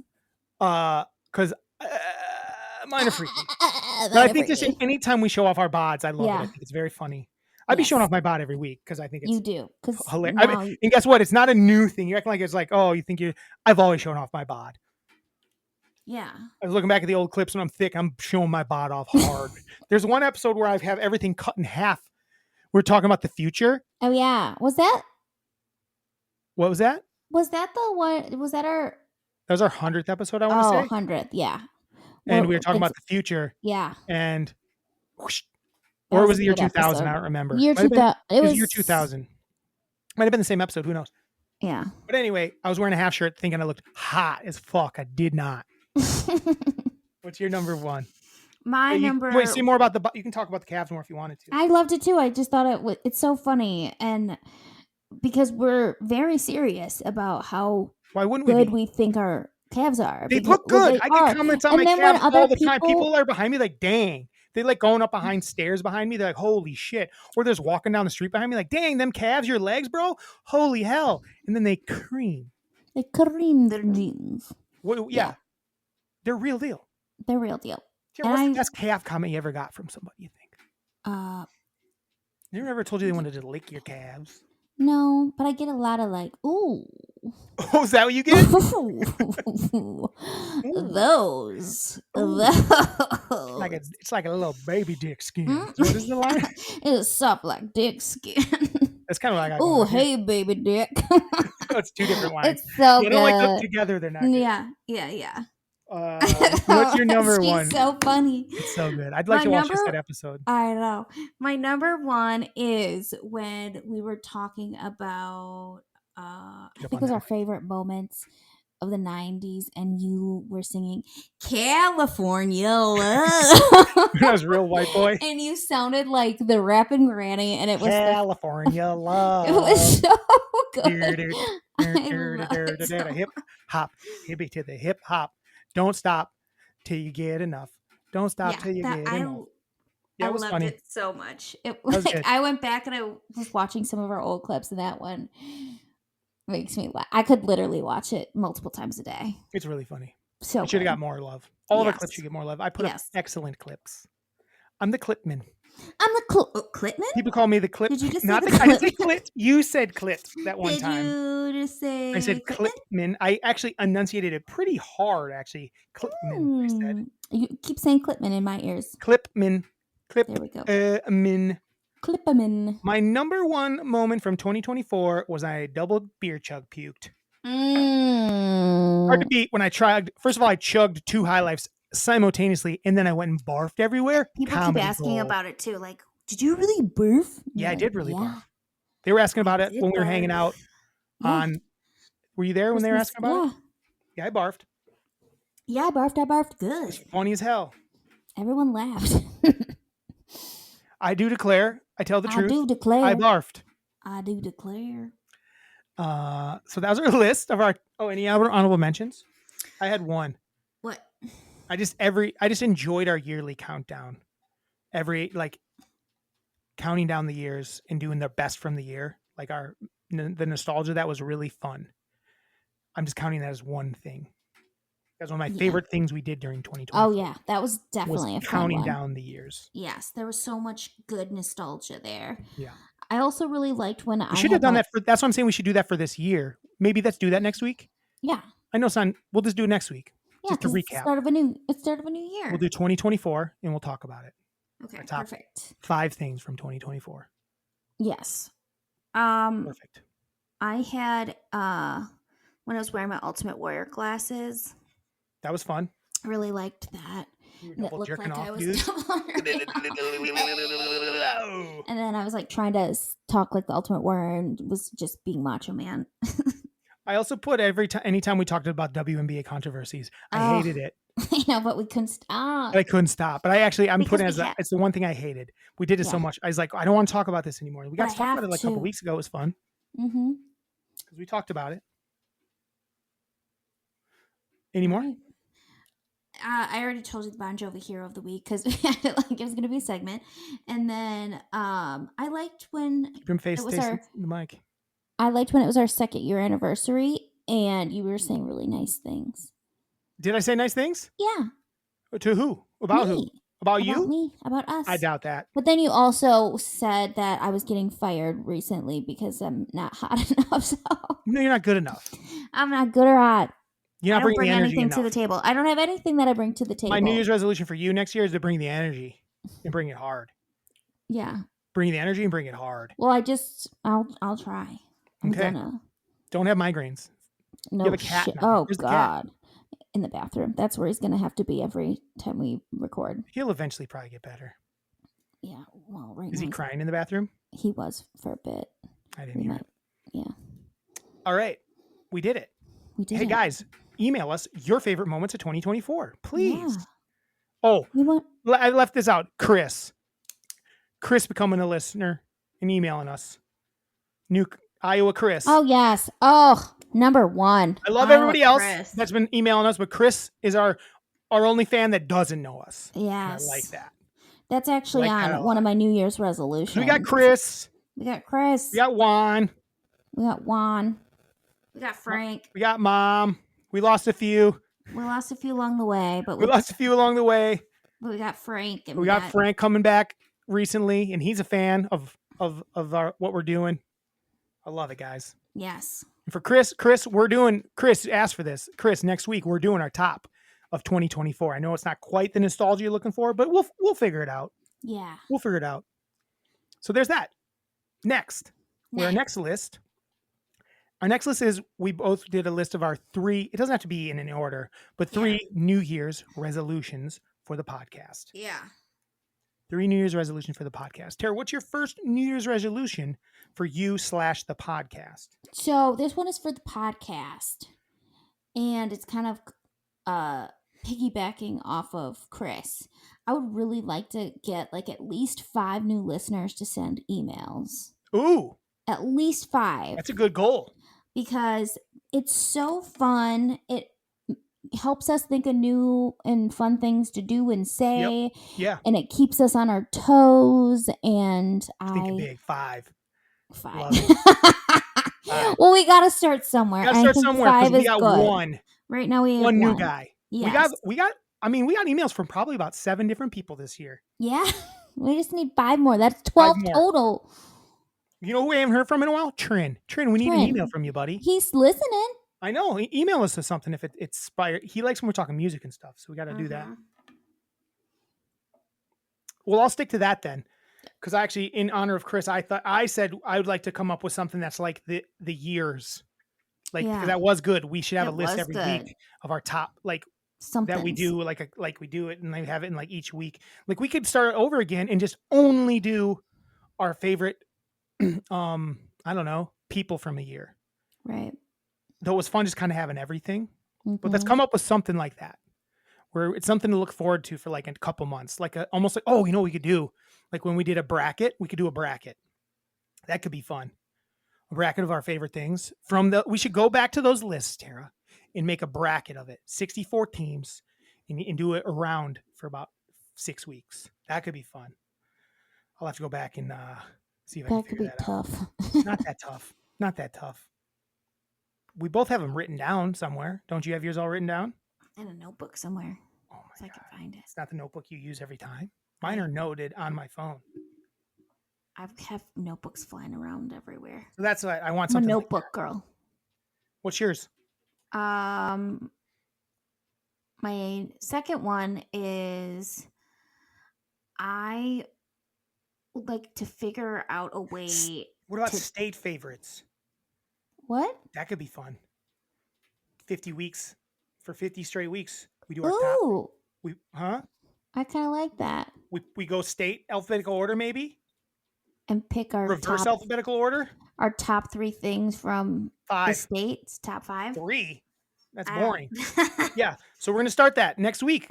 Because mine are freaky. But I think just anytime we show off our bods, I love it. I think it's very funny. I'd be showing off my bod every week because I think it's hilarious. I mean, and guess what? It's not a new thing. You act like it's oh, you think I've always shown off my bod. Yeah. I was looking back at the old clips when I'm thick. I'm showing my bod off hard. There's one episode where I have everything cut in half. We're talking about the future. Oh, yeah. Was that? What was that? Was that the one? Was that our? That was our 100th episode, I want to say. 100th, yeah. And we were talking about the future. Yeah. And whoosh, or it was the year 2000. Episode. I don't remember. Year 2000. It was year 2000. Might have been the same episode. Who knows? Yeah. But anyway, I was wearing a half shirt thinking I looked hot as fuck. I did not. What's your number 1? My number. Wait, see more about you can talk about the calves more if you wanted to. I loved it too. I just thought it's so funny. And because we're very serious about how good we think our calves are. They look good. I get comments on my calves all the time. People are behind me like, dang, They like going up behind stairs behind me. They're like, holy shit. Or there's walking down the street behind me like, dang, them calves, your legs, bro. Holy hell. And then they cream. They cream their jeans. Yeah. They're real deal. They're real deal. What's the best calf comment you ever got from somebody, you think? They never ever told you they wanted to lick your calves? No, but I get a lot of like, ooh. Oh, is that what you get? Those. It's like a little baby dick skin. What is the line? It's soft like dick skin. That's kind of like, oh, hey, baby dick. It's two different lines. It's so good. They don't like them together. They're not good. Yeah. What's your number one? So funny. It's so good. I'd like to watch that episode. I know. My number one is when we were talking about, I think it was our favorite moments of the 90s, and you were singing California Love. That was real white boy. And you sounded like the rapping granny, and it was California Love. It was so good. Hip hop. Hippie to the hip hop. Don't stop till you get enough. Don't stop till you get enough. Yeah, it was loved funny. It so much. It was good. I went back and I was watching some of our old clips, and that one makes me laugh. I could literally watch it multiple times a day. It's really funny. So should have got more love. All of our clips should get more love. I put up excellent clips. I'm the clipman. I'm the clipman? People call me the clip. Did you just not say the I didn't say clit. You said clit that one time. Did you just say I said clipman? I actually enunciated it pretty hard, actually. Clipman, I said. You keep saying clipman in my ears. Clipman. There we go. Clipman. My number one moment from 2024 was I double beer chug puked. Hard to beat when I tried. First of all, I chugged 2 High Lifes simultaneously, and then I went and barfed everywhere. People keep asking about it too. Like, did you really barf? Yeah, I did really barf. They were asking about it when we were hanging out on. Were you there when they were asking about it? Yeah, I barfed. Yeah, I barfed good. It was funny as hell. Everyone laughed. I do declare. I tell the truth. I do declare. I barfed. I do declare. So that was our list of our. Oh, any other honorable mentions? I had one. What? I just enjoyed our yearly countdown. Counting down the years and doing the best from the year. Like the nostalgia, that was really fun. I'm just counting that as one thing. That's one of my favorite things we did during 2020. Oh yeah, that was definitely a fun counting one. down the years. Yes, there was so much good nostalgia there. Yeah. I also really liked when I should have done that that's what I'm saying. We should do that for this year. Maybe let's do that next week. Yeah. I know, son. We'll just do it next week. Yeah, just to recap. It's the start of a new year. We'll do 2024 and we'll talk about it. Okay, perfect. 5 things from 2024. Yes. Perfect. I had when I was wearing my Ultimate Warrior glasses. That was fun. I really liked that. That looked like I was And then I was like trying to talk like the Ultimate Warrior and was just being Macho Man. I also put anytime we talked about WNBA controversies, I hated it. I know, but we couldn't stop. I couldn't stop. But I'm putting it as it's the one thing I hated. We did it so much. I was like, I don't want to talk about this anymore. We got to talk about it like a couple weeks ago. It was fun. Mm-hmm. Because we talked about it. Any more? I already told you the Bon Jovi Hero of the Week because it was going to be a segment. And then I liked when keep him face facing the mic. I liked when it was our 2nd year anniversary and you were saying really nice things. Did I say nice things? Yeah. To who? About me. who? About you? Me. About us. I doubt that. But then you also said that I was getting fired recently because I'm not hot enough. So no, you're not good enough. I'm not good or hot. You're not I don't bring anything enough to the table. I don't have anything that I bring to the table. My New Year's resolution for you next year is to bring the energy and bring it hard. Yeah. Bring the energy and bring it hard. Well, I'll try. I'm gonna. Don't have migraines. No you have a cat shit. now. Oh God. In the bathroom. That's where he's gonna have to be every time we record. He'll eventually probably get better. Yeah. Well, right now. Is he crying in the bathroom? He was for a bit. I didn't hear it. Yeah. All right. We did it. Hey guys, email us your favorite moments of 2024, please. Yeah. Oh, I left this out. Chris becoming a listener and emailing us. New Iowa Chris. Oh yes. Oh, number 1. I love everybody else that's been emailing us, but Chris is our only fan that doesn't know us. Yes. I like that. That's actually Like that a on one of my New Year's resolutions. We got Chris. We got Chris. We got Juan. We got Juan. We got Frank. We got Mom. We lost a few. We lost a few along the way, but We lost a few along the way. we got Frank, and We got Frank coming back recently, and he's a fan of our what we're doing. I love it, guys. Yes. And for Chris, Chris asked for this. Chris, next week we're doing our top of 2024. I know it's not quite the nostalgia you're looking for, but we'll figure it out. Yeah. We'll figure it out. So there's that. Next. Our next list is we both did a list of our 3, it doesn't have to be in an order, but 3 New Year's resolutions for the podcast. Yeah. 3 New Year's resolutions for the podcast. Tara, what's your first New Year's resolution for you / the podcast? So this one is for the podcast, and it's kind of piggybacking off of Chris. I would really like to get like at least 5 new listeners to send emails. Ooh. At least 5. That's a good goal. Because it's so fun. It helps us think of new and fun things to do and say. Yep. Yeah. And it keeps us on our toes. And Think big. 5. 5. Well, we got to start somewhere. Got to start somewhere because we got good. 1. Right now we have one new guy. Yes. We got emails from probably about 7 different people this year. Yeah. We just need 5 more. That's 12 total. You know who we haven't heard from in a while? Trin, we need an email from you, buddy. He's listening. I know. Email us to something if it's inspired. He likes when we're talking music and stuff, so we got to do that. Well, I'll stick to that then, because actually, in honor of Chris, I said I would like to come up with something that's like the years, because that was good. We should have a list every week of our top something that we do like we do it, and they have it in like each week. Like we could start over again and just only do our favorite. I don't know, people from a year. Right. Though it was fun just kind of having everything. But let's come up with something like that, where it's something to look forward to for like a couple months. Almost like, oh, you know what we could do? Like when we did a bracket, we could do a bracket. That could be fun. A bracket of our favorite things. We should go back to those lists, Tara, and make a bracket of it. 64 teams and do it around for about 6 weeks. That could be fun. I'll have to go back and see if I can figure that out. That could be tough. Not that tough. We both have them written down somewhere. Don't you have yours all written down? In a notebook somewhere. Oh my God. I can find it. It's not the notebook you use every time. Mine are noted on my phone. I have notebooks flying around everywhere. So that's what I want. I'm a something notebook girl. What's yours? My second one is I would like to figure out a way. What about state favorites? What? That could be fun. 50 weeks. For 50 straight weeks, we do our top. I kind of like that. We go state alphabetical order, maybe? And pick our reverse alphabetical order? Our top 3 things from 5. the states. Top 5? 3? That's boring. Yeah. So we're going to start that next week.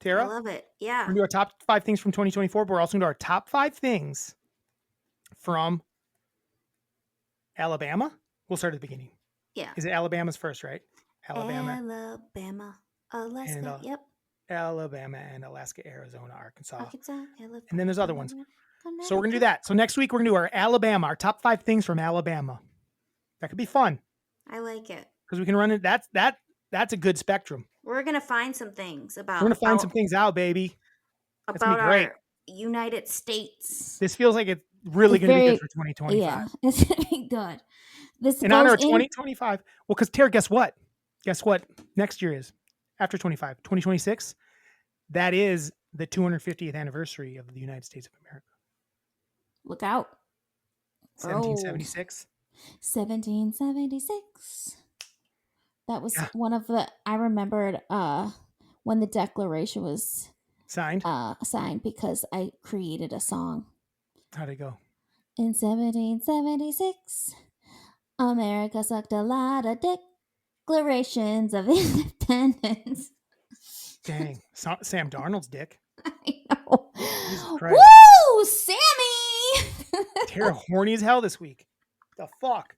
Tara? I love it. Yeah. We're going to do our top 5 things from 2024, but we're also going to do our top 5 things from Alabama. We'll start at the beginning. Yeah. Is it Alabama's first, right? Alabama, Alaska. Yep. Alabama and Alaska, Arizona, Arkansas. Alabama, and then there's other ones. So we're going to do that. So next week, we're going to do our top 5 things from Alabama. That could be fun. I like it. Because we can run it. That's a good spectrum. We're going to find some things about. We're going to find some things out, baby. That's about our United States. This feels like it's really going to be good for 2025. Yeah, it's going to be good. In honor of 2025. Well, because Tara, guess what? Next year is after 25, 2026. That is the 250th anniversary of the United States of America. Look out. 1776. 1776. That was one of the, I remembered when the Declaration was signed because I created a song. How'd it go? In 1776, America sucked a lot of declarations of independence. Dang. Sam Darnold's dick. I know. Woo! Sammy! Tara, horny as hell this week. The fuck?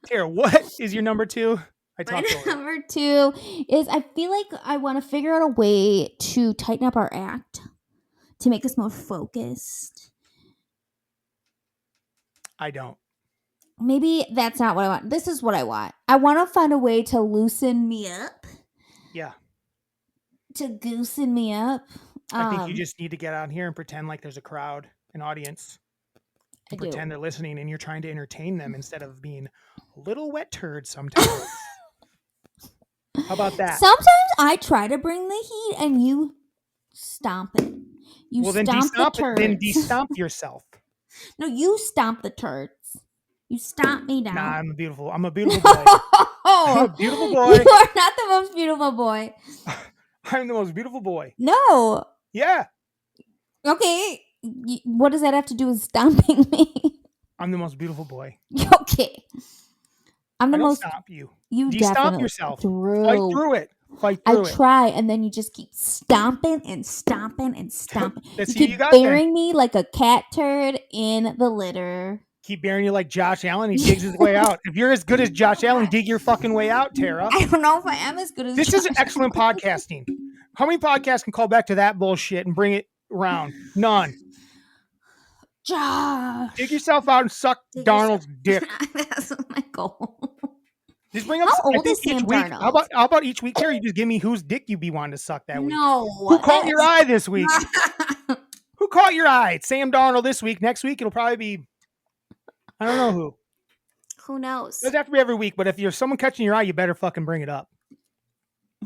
Tara, what is your number 2? My number 2 is I feel like I want to figure out a way to tighten up our act to make us more focused. I don't. Maybe that's not what I want. This is what I want. I want to find a way to loosen me up, Yeah. to goosen me up. I think you just need to get out here and pretend like there's a crowd, an audience. I do. Pretend they're listening and you're trying to entertain them instead of being a little wet turd sometimes. How about that? Sometimes I try to bring the heat and you stomp it. You Well, then stomp the de-stomp it. Then turds. de-stomp yourself. No, you stomp the turds. You stomp me down. Nah, I'm a beautiful boy. I'm a beautiful boy. You are not the most beautiful boy. I'm the most beautiful boy. No. Yeah. Okay. What does that have to do with stomping me? I'm the most beautiful boy. Okay. I'm the I don't most. stomp you. You De-stomp definitely yourself. through. Fight through it. Fight I through it. try, and then you just keep stomping and stomping and stomping. Let's You see what keep you got burying me like a cat turd in the litter. Keep burying you like Josh Allen. He digs his way out. If you're as good as Josh Allen, dig your fucking way out, Tara. I don't know if I am as good as This Josh. is excellent podcasting. How many podcasts can call back to that bullshit and bring it around? None. Josh. Dig yourself out and suck Dig Darnold's dick. That's my goal. Just bring up. How I old think is Sam each week. Darnold? How about each week, Tara? You just give me whose dick you be wanting to suck that week. No. Who caught your eye this week? Who caught your eye? It's Sam Darnold this week. Next week it'll probably be. I don't know who. Who knows? It doesn't have to be every week, but if you're someone catching your eye, you better fucking bring it up.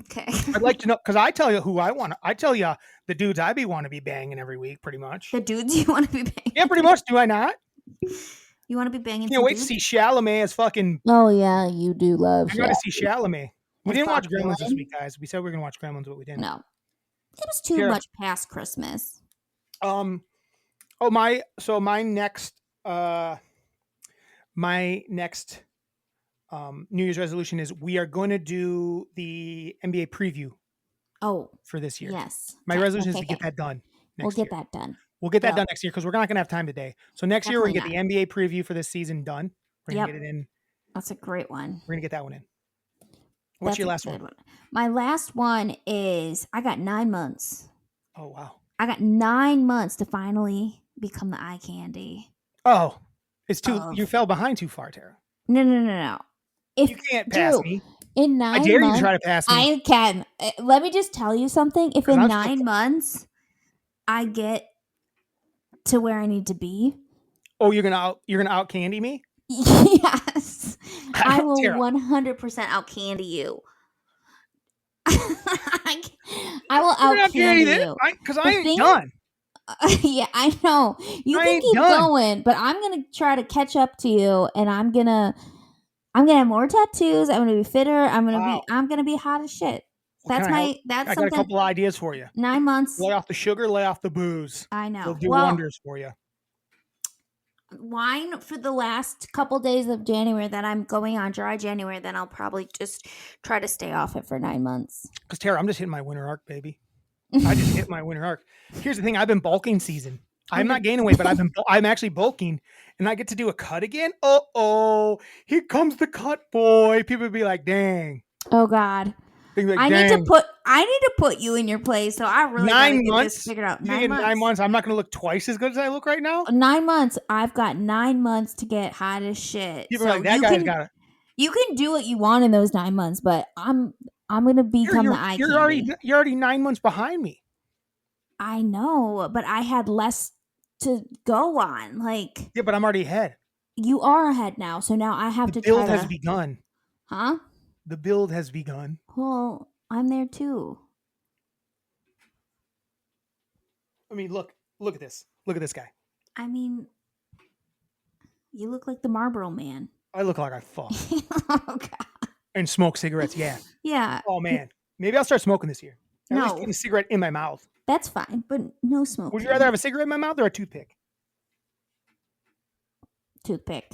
Okay. I'd like to know because I tell you who I want. I tell you the dudes I want to be banging every week, pretty much. The dudes you want to be banging. Yeah, pretty much. Do I not? You want to be banging? Can't wait to see Chalamet as fucking. Oh yeah, you do love. I got to see Chalamet. We As didn't watch Bob Gremlins this Dylan? week, guys. We said we were gonna watch Gremlins, but we didn't. No, it was too Here. much past Christmas. Oh my. So my next. My next. New Year's resolution is we are going to do the NBA preview Oh for this year. yes, My Okay, resolution is okay, to get okay. that done. We'll Next get year. that done. We'll get that Yep. done next year because we're not going to have time today. So next year we're going to get the Definitely NBA preview for this season done. We're going to Yep. get it in. That's a great one. We're going to get that one in. What's That's your a last good one? My last one is I got 9 months. Oh, wow. I got 9 months to finally become the eye candy. Oh, it's too. Of- You fell behind too far, Tara. No. If You can't pass Drew, me. in 9 I dare you months, to try to pass me. I can. Let me just tell you something. If 'Cause in I'm still- 9 months I get to where I need to be, Oh, you're gonna out candy me? yes, I will Tara. 100% out candy you. I will You're gonna out candy you. because I The ain't thing- done. Yeah, I know. You I can ain't keep done. going, but I'm gonna try to catch up to you, and I'm gonna have more tattoos. I'm gonna be fitter. Wow. I'm gonna be hot as shit. Well, That's can I help? that's I got a something. couple of ideas for you. 9 months. Lay off the sugar, lay off the booze. I know. They'll do Well, wonders for you. wine for the last couple days of January that I'm going on dry January, then I'll probably just try to stay off it for 9 months. Because Tara, I'm just hitting my winter arc, baby. I just hit my winter arc. Here's the thing: I've been bulking season. I'm not gaining weight, but I'm actually bulking, and I get to do a cut again. Oh, here comes the cut, boy. People would be like, "Dang." Oh God. They'd be like, I need "Dang." to put you in your place. So I really gotta 9 get months. this figured out. You 9 get months. 9 months. I'm not going to look twice as good as I look right now. 9 months. I've got 9 months to get hot as shit. People So are like, "That you guy's can, got it." you can do what you want in those 9 months, but I'm gonna become the eye You're candy. already 9 months behind me. I know, but I had less to go on. Like Yeah, but I'm already ahead. you are ahead now, so now I have The to try build to. has begun. Huh? The build has begun. Well, I'm there too. I mean, look at this. Look at this guy. I mean, you look like the Marlboro Man. I look like I fuck Oh God. and smoke cigarettes. Yeah. Yeah, Oh man, maybe I'll start smoking this year. At least No. get a cigarette in my mouth. that's fine, but no smoking. Would you rather have a cigarette in my mouth or a toothpick? Toothpick?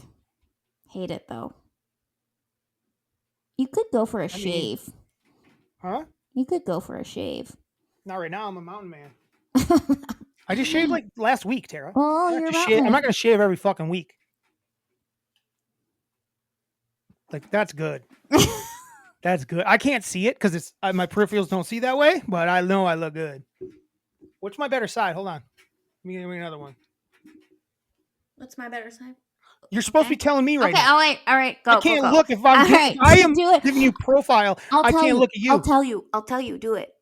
Hate it though. You could go for a mean- shave. Huh? You could go for a shave. Not right now. I'm a mountain man. I just shaved like last week, Tara. Well, I have you're to about shave. I'm right. not going to shave every fucking week. Like that's good. That's good. I can't see it because it's my peripherals don't see that way, but I know I look good. What's my better side? Hold on. Let me give me another one. What's my better side? You're supposed to be telling me right okay, now. all right, go. I can't go. look if I'm. All right, I am do it. giving you profile. I can't look at you. I'll tell you. Do it.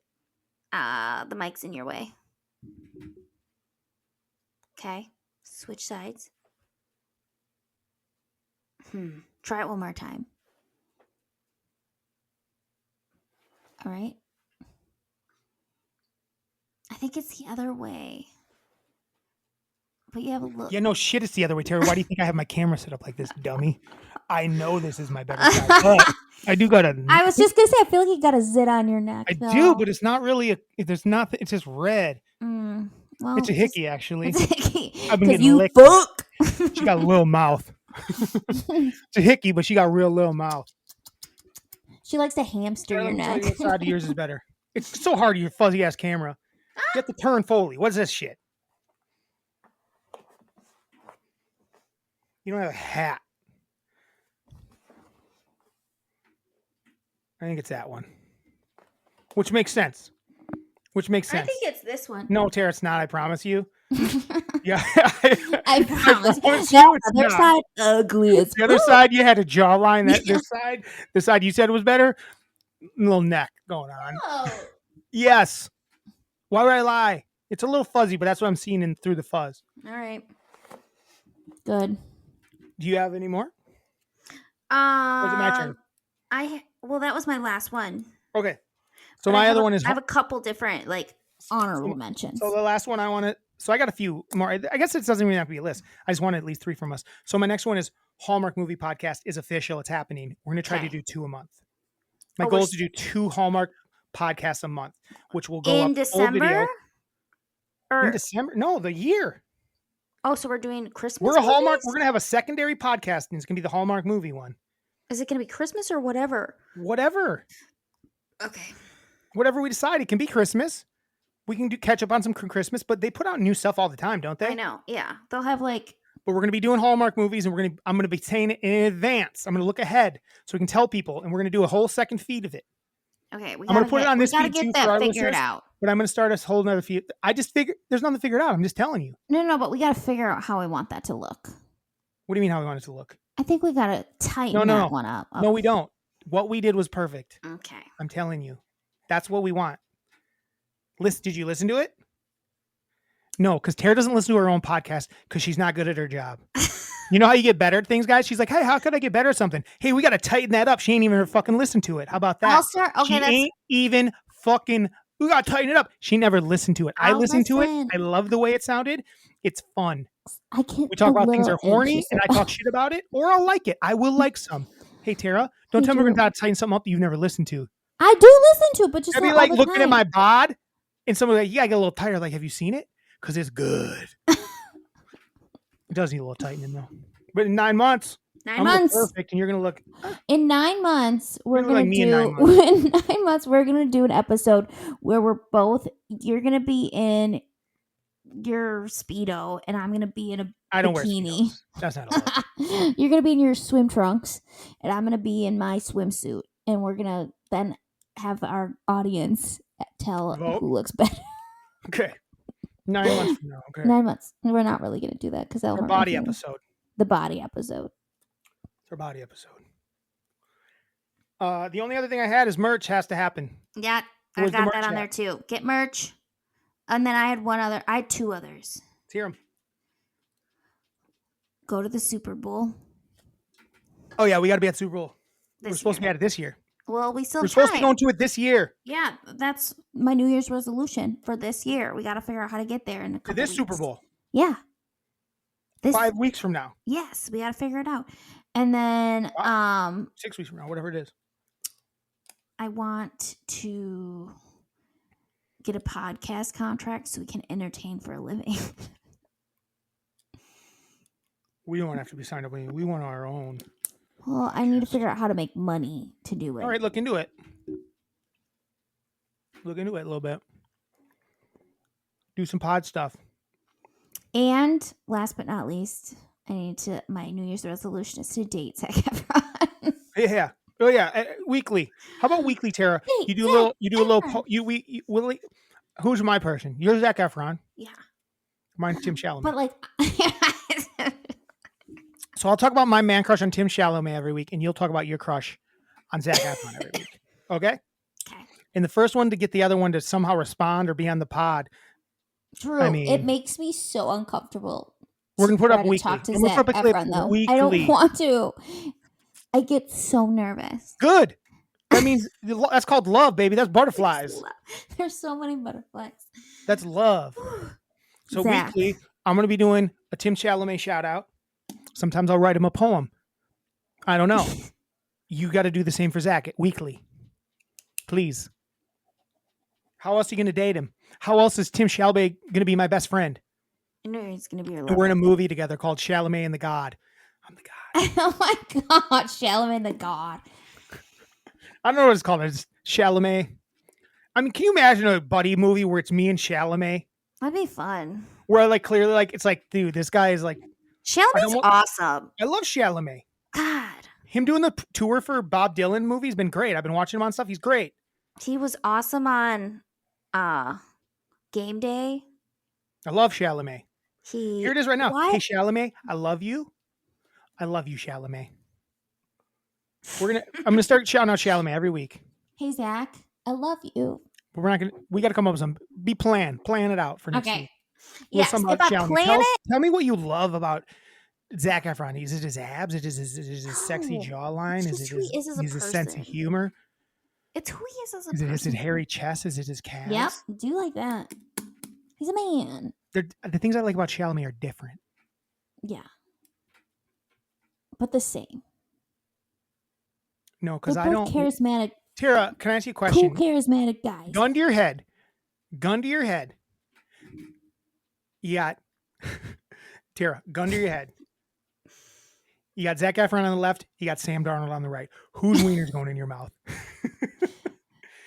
The mic's in your way. Okay. Switch sides. Try it one more time. All right. I think it's the other way. But you have a look. Yeah, no shit. It's the other way, Terry. Why do you think I have my camera set up like this, dummy? I know this is my better side, but I do got a. I was just gonna say, I feel like you got a zit on your neck. I Phil. do, but it's not really. There's nothing. It's just red. Well, It's a hickey, actually. It's a hickey. I've been getting you licked. fuck. She got a little mouth. It's a hickey, but she got a real little mouth. She likes to hamster your Let me tell neck. you what side of yours is better. It's so hard, your fuzzy ass camera. You have to turn Foley. What's this shit? You don't have a hat. I think it's that one. Which makes sense. I think it's this one. No, Tara, it's not. I promise you. Yeah. I promise. promise That you it's other not. side, ugly as The other fuck. side, you had a jawline. The side you said was better, little neck going on. Oh. Yes. Why would I lie? It's a little fuzzy, but that's what I'm seeing through the fuzz. All right. Good. Do you have any more? Or is it my turn? Well, that was my last one. Okay. So But my other one is. I have a couple different Honorable mentions. So the last one I want to. So I got a few more. I guess it doesn't even have to be a list. I just want at least 3 from us. So my next one is Hallmark Movie Podcast is official. It's happening. We're going to try to do 2 a month. My goal is to do 2 Hallmark podcasts a month, which will go in up December. In December? No, the year. Oh, so we're doing Christmas. We're a Hallmark. movies? We're going to have a secondary podcast, and it's going to be the Hallmark movie one. Is it going to be Christmas or whatever? Whatever. Okay. Whatever we decide, it can be Christmas. We can catch up on some Christmas, but they put out new stuff all the time, don't they? I know. Yeah. They'll have But we're going to be doing Hallmark movies, and I'm going to be saying it in advance. I'm going to look ahead so we can tell people, and we're going to do a whole second feed of it. Okay. I'm going to put it on this feed get too that for our figured listeners, out. but I'm going to start a whole nother feed. I just figured there's nothing figured out. I'm just telling you. No, but we got to figure out how we want that to look. What do you mean how we want it to look? I think we got to tighten that one up. No, we don't. What we did was perfect. Okay. I'm telling you. That's what we want. Did you listen to it? No, because Tara doesn't listen to her own podcast because she's not good at her job. You know how you get better at things, guys? She's like, hey, how could I get better at something? Hey, we got to tighten that up. She ain't even fucking listened to it. How about that? I'll start. Okay, she ain't even fucking, we got to tighten it up. She never listened to it. I listened to it. I love the way it sounded. It's fun. I can't. We talk about things that are horny and I talk shit about it, or I'll like it. I will like some. Hey, Tara, don't tell me we're going to tighten something up that you've never listened to. I do listen to it, but just I'd be like looking at my bod and someone's like, yeah, I get a little tighter. Like, have you seen it? Because it's good. It does need a little tightening though. But in 9 months, I'm perfect, and you're gonna look. In 9 months, we're gonna like do. In 9 months, we're gonna do an episode where we're both. You're gonna be in your Speedo, and I'm gonna be in a I don't bikini. wear Speedos. That's not allowed. You're gonna be in your swim trunks, and I'm gonna be in my swimsuit, and we're gonna then have our audience tell who looks better. Okay. 9 months from now. Okay. 9 months. We're not really gonna do that because Our body episode. The body episode. It's our body episode. The only other thing I had is merch has to happen. Yeah, I got that on there too. Get merch. And then I had 2 others. Let's hear them. Go to the Super Bowl. Oh yeah, we got to be at Super Bowl. We're supposed to be at it this year. Well, we're supposed to be going to it this year. Yeah, that's my New Year's resolution for this year. We got to figure out how to get there in a couple to this weeks. Super Bowl. Yeah. 5 weeks from now. Yes, we got to figure it out. And then 6 weeks from now, whatever it is. I want to get a podcast contract so we can entertain for a living. We don't have to be signed up. We want our own. Well, I need to figure out how to make money to do it. All right, look into it. Look into it a little bit. Do some pod stuff. And last but not least, my New Year's resolution is to date Zac Efron. Yeah. Oh yeah. Weekly. How about weekly, Tara? Hey, You do a little. Who's my person? You're Zac Efron. Yeah. Mine's Tim Chalamet. But like, So I'll talk about my man crush on Tim Chalamet every week, and you'll talk about your crush on Zac Efron every week. Okay? okay. And the first one to get the other one to somehow respond or be on the pod. Drew, I mean- it makes me so uncomfortable. We're gonna put try up to weekly. talk to And we'll Zac put up a clip Efron, though. weekly. I don't want to. I get so nervous. Good. That means that's called love, baby. That's butterflies. There's so many butterflies. That's love. So Zach. weekly, I'm going to be doing a Tim Chalamet shout out. Sometimes I'll write him a poem. I don't know. You got to do the same for Zach weekly. Please. How else are you going to date him? How else is Tim Chalamet going to be my best friend? I know he's gonna be your And we're in a movie together called Chalamet and the God. I'm the God. Oh my God, Chalamet the God. I don't know what it's called. It's Chalamet. I mean, can you imagine a buddy movie where it's me and Chalamet? That'd be fun. Where like clearly like it's like, dude, this guy is like, Chalamet's awesome. I love Chalamet. God. Him doing the tour for Bob Dylan movie has been great. I've been watching him on stuff. He's great. He was awesome on Game Day. I love Chalamet. Here it is right now. What? Hey, Chalamet, I love you. I love you, Chalamet. I'm gonna start shouting out Chalamet every week. Hey, Zach, I love you. But we're not gonna. We got to come up with some. Plan it out for next Okay. week. Yes, Something if about I Chalamet. plan it, Tell me what you love about Zac Efron. Is it his abs? Is it his sexy No. jawline? It's Is just it who he is as a his sense of person. humor? it's who he is as a Is it person. his hairy chest? Is it his calves? Yep, do like that. He's a man. The things I like about Chalamet are different. Yeah. But the same. No, because They're I both don't. charismatic, Tara, can I ask you a cool, question? charismatic guys. Gun to your head. Gun to your head. You got Tara, gun to your head. You got Zac Efron on the left. You got Sam Darnold on the right. Whose wiener's going in your mouth?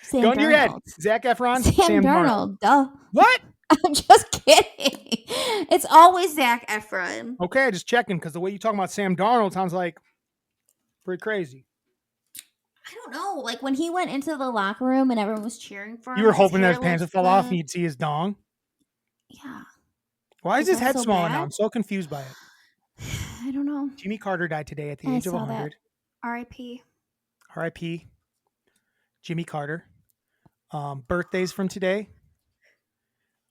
Sam Gun to your head. Darnold. Zac Efron. Sam Darnold. Darnold. Duh. What? I'm just kidding. It's always Zac Efron. Okay, just checking because the way you talking about Sam Darnold sounds like pretty crazy. I don't know. Like when he went into the locker room and everyone was cheering for him. You were his hoping that hair his pants would looked fall off and good. you'd see his dong. Yeah. Why is Is his that head so smaller now? bad? I'm so confused by it. I don't know. Jimmy Carter died today at the I age of saw that. 100. R.I.P. R.I.P. Jimmy Carter. Birthdays from today.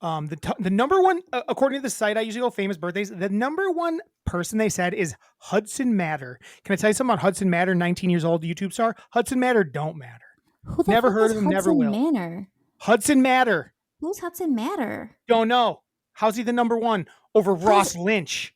The number one, according to the site I usually go, famous birthdays, the number one person they said is Hudson Matter. Can I tell you something about Hudson Matter, 19 years old YouTube star? Hudson Matter don't matter. Who the Never fuck heard is of him, never Hudson will. Manor? Hudson Matter. Who's Hudson Matter? Don't know. How's he the number one over Ross Lynch?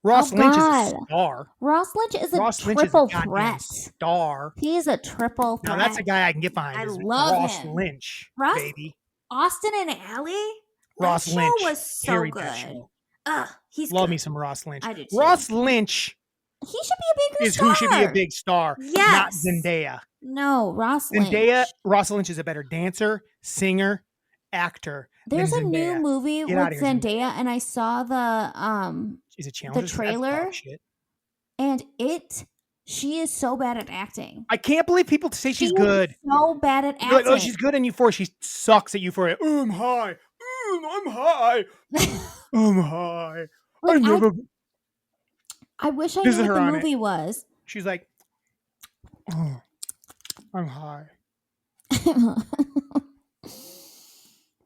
Ross Oh, Lynch is God. a star. Ross Lynch is a Ross Lynch is a triple goddamn threat. star. He is a triple Now threat. that's a guy I can get behind. I is love Ross him. Lynch, Ross- baby. Austin and Allie? Ross that Lynch. show was so Harry good. Beth show. Ugh, he's Love good. me some Ross Lynch. I do too. Ross Lynch He should be a bigger is star. who should be a big star, not Yes. Zendaya. No, Ross Lynch. Zendaya, Ross Lynch is a better dancer, singer, actor. There's a than new Zendaya. movie Get with outta here, Zendaya, and I saw the She's a challenger. trailer. and she is so bad at acting. I can't believe people say she's She is good. So bad at You're like, acting. oh, she's good in Euphoria. She sucks at Euphoria. I'm high. I'm high. I'm high. Like, I never. I wish I This knew is what her the on it. movie was. She's like, oh, I'm high.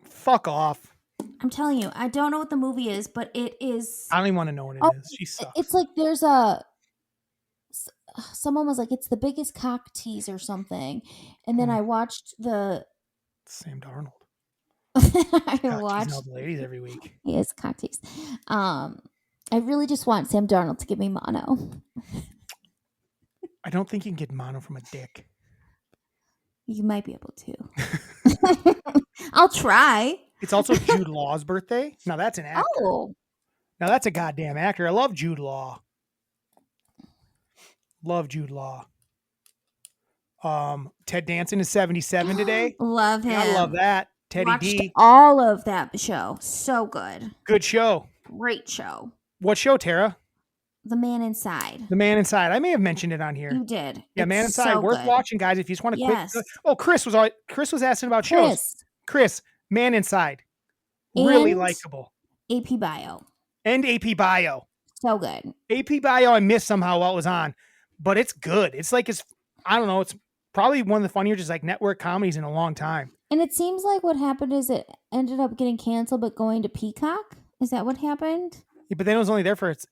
Fuck off. I'm telling you, I don't know what the movie is, but it is. I don't even want to know what it Oh, is. She sucks. It's like there's someone was like, it's the biggest cock tease or something, and then Hmm. I watched the. Sam Darnold. I God, watched. teasing all the ladies every week. Yes, cock tease. I really just want Sam Darnold to give me mono. I don't think you can get mono from a dick. You might be able to. I'll try. It's also Jude Law's birthday. Now that's an actor. Oh, Now that's a goddamn actor. I love Jude Law. Love Jude Law. Ted Danson is 77 today. love him. I love that. Teddy Watched D. all of that show. So good. Good show. Great show. What show, Tara? The Man Inside. The Man Inside. I may have mentioned it on here. You did. Yeah, It's Man Inside. so Worth good. watching, guys. If you just want to Yes. quick. Oh, Chris was asking about shows. Chris, Man Inside. Really And likable. AP Bio. And AP Bio. So good. AP Bio I missed somehow while it was on, but it's good. It's like I don't know, it's probably one of the funnier just like network comedies in a long time. And it seems like what happened is it ended up getting canceled but going to Peacock. Is that what happened? Yeah, but then it was only there for it's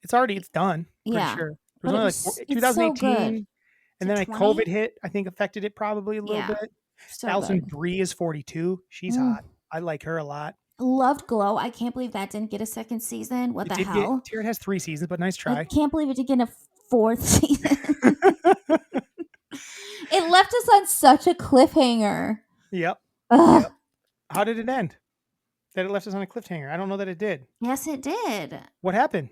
done. Pretty Yeah. sure. It But was only it's so 2018, good. and then like 20? COVID hit. I think affected it probably a little Yeah. bit. So Alison good. Brie is 42. She's Mm. hot. I like her a lot. Loved Glow. I can't believe that didn't get a second season. What It the did hell? It has 3 seasons, but nice I try. can't believe it did get a 4th season. It left us on such a cliffhanger. Yep. Ugh. Yep. How did it end? That it left us on a cliffhanger. I don't know that it did. Yes, it did. What happened?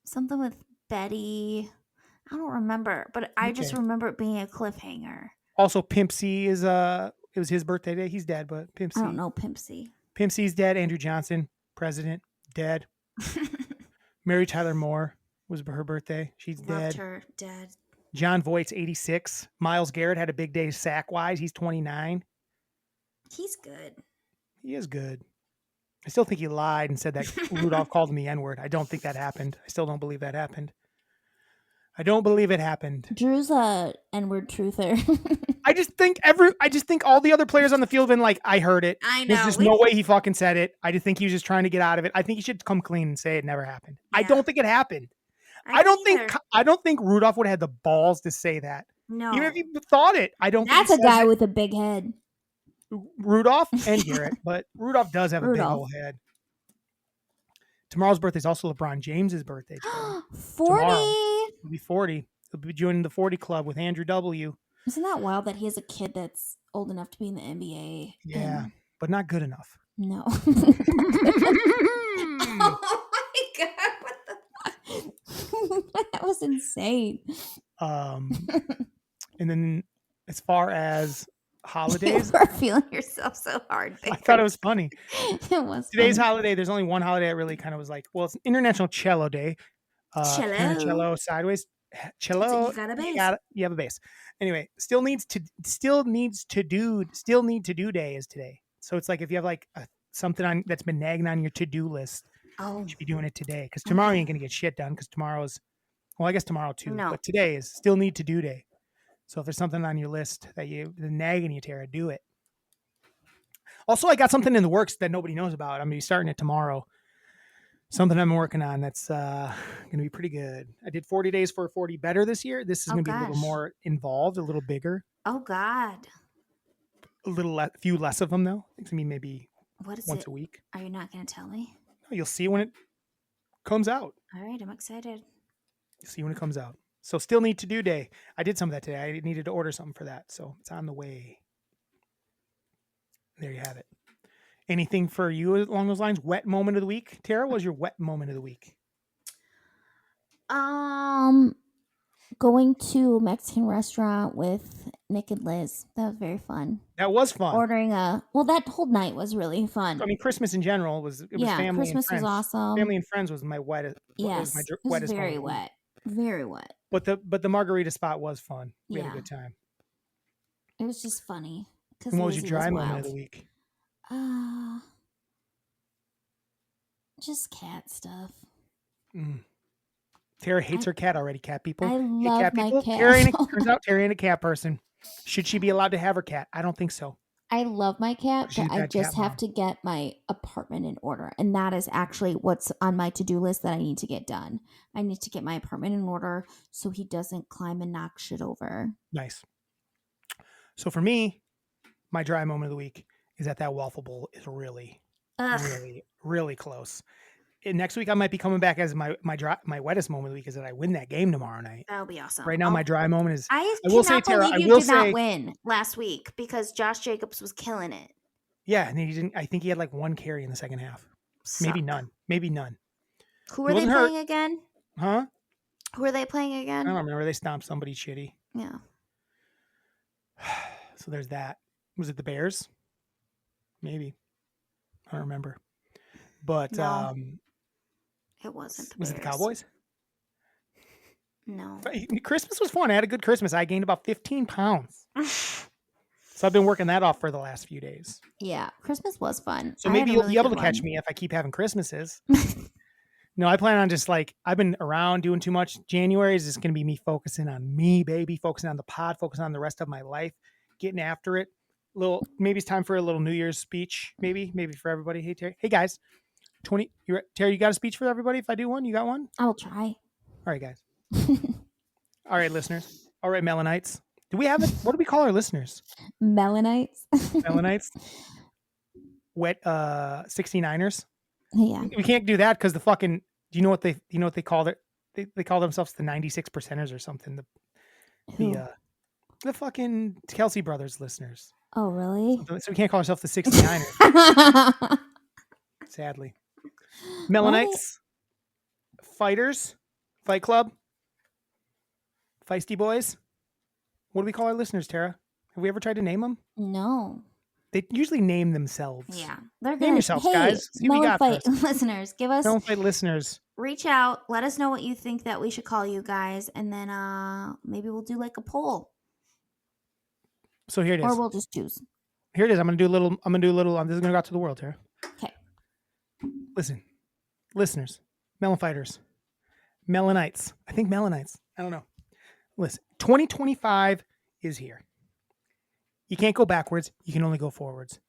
Something with Betty. I don't remember, but I just Okay. remember it being a cliffhanger. Also, Pimp C is it was his birthday day. He's dead, but Pimp C. I don't know, Pimp C. Pimp C's dead. Andrew Johnson, president, dead. Mary Tyler Moore was her birthday. She's Loved dead. her. Dead. John Voight's 86. Myles Garrett had a big day sack wise. He's 29. He's good. He is good. I still think he lied and said that Rudolph called him the N-word. I don't think that happened. I still don't believe that happened. I don't believe it happened. Drew's a N-word truther. I just think all the other players on the field have been like, I heard it. I know. There's just no way he fucking said it. I just think he was just trying to get out of it. I think he should come clean and say it never happened. I Yeah. don't think it happened. I don't think Rudolph would have had the balls to say that. No. Even if he thought it, I don't That's think a he said guy it. with a big head. Rudolph and Garrett, but Rudolph does have a big Rudolph. old head. Tomorrow's birthday is also LeBron James's birthday. 40. He'll be 40. He'll be joining the 40 club with Andrew W. Isn't that wild that he has a kid that's old enough to be in the NBA? Yeah, And but not good enough. no. Oh my god! What the? That was insane. And then as far as holidays, You are feeling yourself so hard. I thought it was funny. It was Today's funny. holiday, there's only one holiday I really kind of was like, well, it's International Cello Day. Cello. Cello sideways. Cello. You got a bass. You have a bass. Anyway, still need to do day is today. So it's like if you have like something on that's been nagging on your to-do list, Oh, you should be doing it today. Because tomorrow you ain't gonna get shit done because tomorrow's well, I guess tomorrow too. No. But today is still need to do day. So if there's something on your list that the nagging you, Tara, do it. Also, I got something in the works that nobody knows about. I'm gonna be starting it tomorrow. Something I'm working on that's gonna be pretty good. I did 40 days for 40 better this year. This is Oh, gonna be a little gosh. more involved, a little bigger, oh God! a few less of them though. It's gonna be maybe What is once it? a week. Are you not going to tell me? You'll see when it comes out. All right, I'm excited. You'll see when it comes out. So still need to do day. I did some of that today. I needed to order something for that, so it's on the way. There you have it. Anything for you along those lines? Wet moment of the week, Tara. What was your wet moment of the week? Going to a Mexican restaurant with Nick and Liz. That was very fun. That was fun. Ordering that whole night was really fun. I mean, Christmas in general was yeah, family Christmas and was friends. awesome. Family and friends was my wettest. Yes, was my it was wettest very moment. wet. Very wet. But the margarita spot was fun. We had Yeah. a good time. It was just funny. And what was your dry moment of the week? Just cat stuff. Tara hates her cat already. Cat people. I Hey, love cat my people. cat. Turns out Tara ain't a cat person. Should she be allowed to have her cat? I don't think so. I love my cat, She's a but I bad just cat have mom. to get my apartment in order. And that is actually what's on my to-do list that I need to get done. I need to get my apartment in order so he doesn't climb and knock shit over. Nice. So for me, my dry moment of the week is that waffle bowl is really, Ugh. really, really close. And next week I might be coming back as my wettest moment of the week is that I win that game tomorrow night. That'll be awesome. Right now, my dry moment is I will say, cannot Tara, believe I you will did not say- win last week because Josh Jacobs was killing it. yeah, and he didn't. I think he had like one carry in the second half, maybe Suck. none, maybe none. Who He are they wasn't hurt. playing again? Huh? Who are they playing I again? don't remember. They stomped somebody shitty. Yeah. So there's that. Was it the Bears? Maybe. I don't remember. But No. It wasn't the was it the Bears. Cowboys? No. Christmas was fun. I had a good Christmas. I gained about 15 pounds. So I've been working that off for the last few days. Yeah, Christmas was fun. So maybe you'll be able to catch me if I keep having Christmases. No, I plan on just like, I've been around doing too much. January is just going to be me focusing on me, baby, focusing on the pod, focusing on the rest of my life, getting after it. Maybe it's time for a little New Year's speech. Maybe for everybody. Hey, Terry. Hey, guys. Terry, you got a speech for everybody? If I do one, you got one? I'll try. All right, guys. All right, listeners. All right, Mellonites. Do we have it? What do we call our listeners? Mellonites. Mellonites. Wet 69ers. Yeah. We can't do that because the fucking. Do you know what they call it? They call themselves the 96%ers or something. The fucking Kelsey brothers listeners. Oh, really? So we can't call ourselves the 69ers. Sadly. Mellonites. Fighters. Fight Club. Feisty Boys. What do we call our listeners, Tara? Have we ever tried to name them? No. They usually name themselves. Yeah. They're Name yourselves, guys. See what we got Melonfight listeners, give us... Melonfight listeners. Reach out. Let us know what you think that we should call you guys. And then maybe we'll do like a poll. So here it is. Or we'll just choose. Here it is. I'm gonna do a little. This is gonna go out to the world, Tara. Okay. Listen, listeners, Melon Fighters, Mellonites. I think Mellonites. I don't know. Listen, 2025 is here. You can't go backwards. You can only go forwards.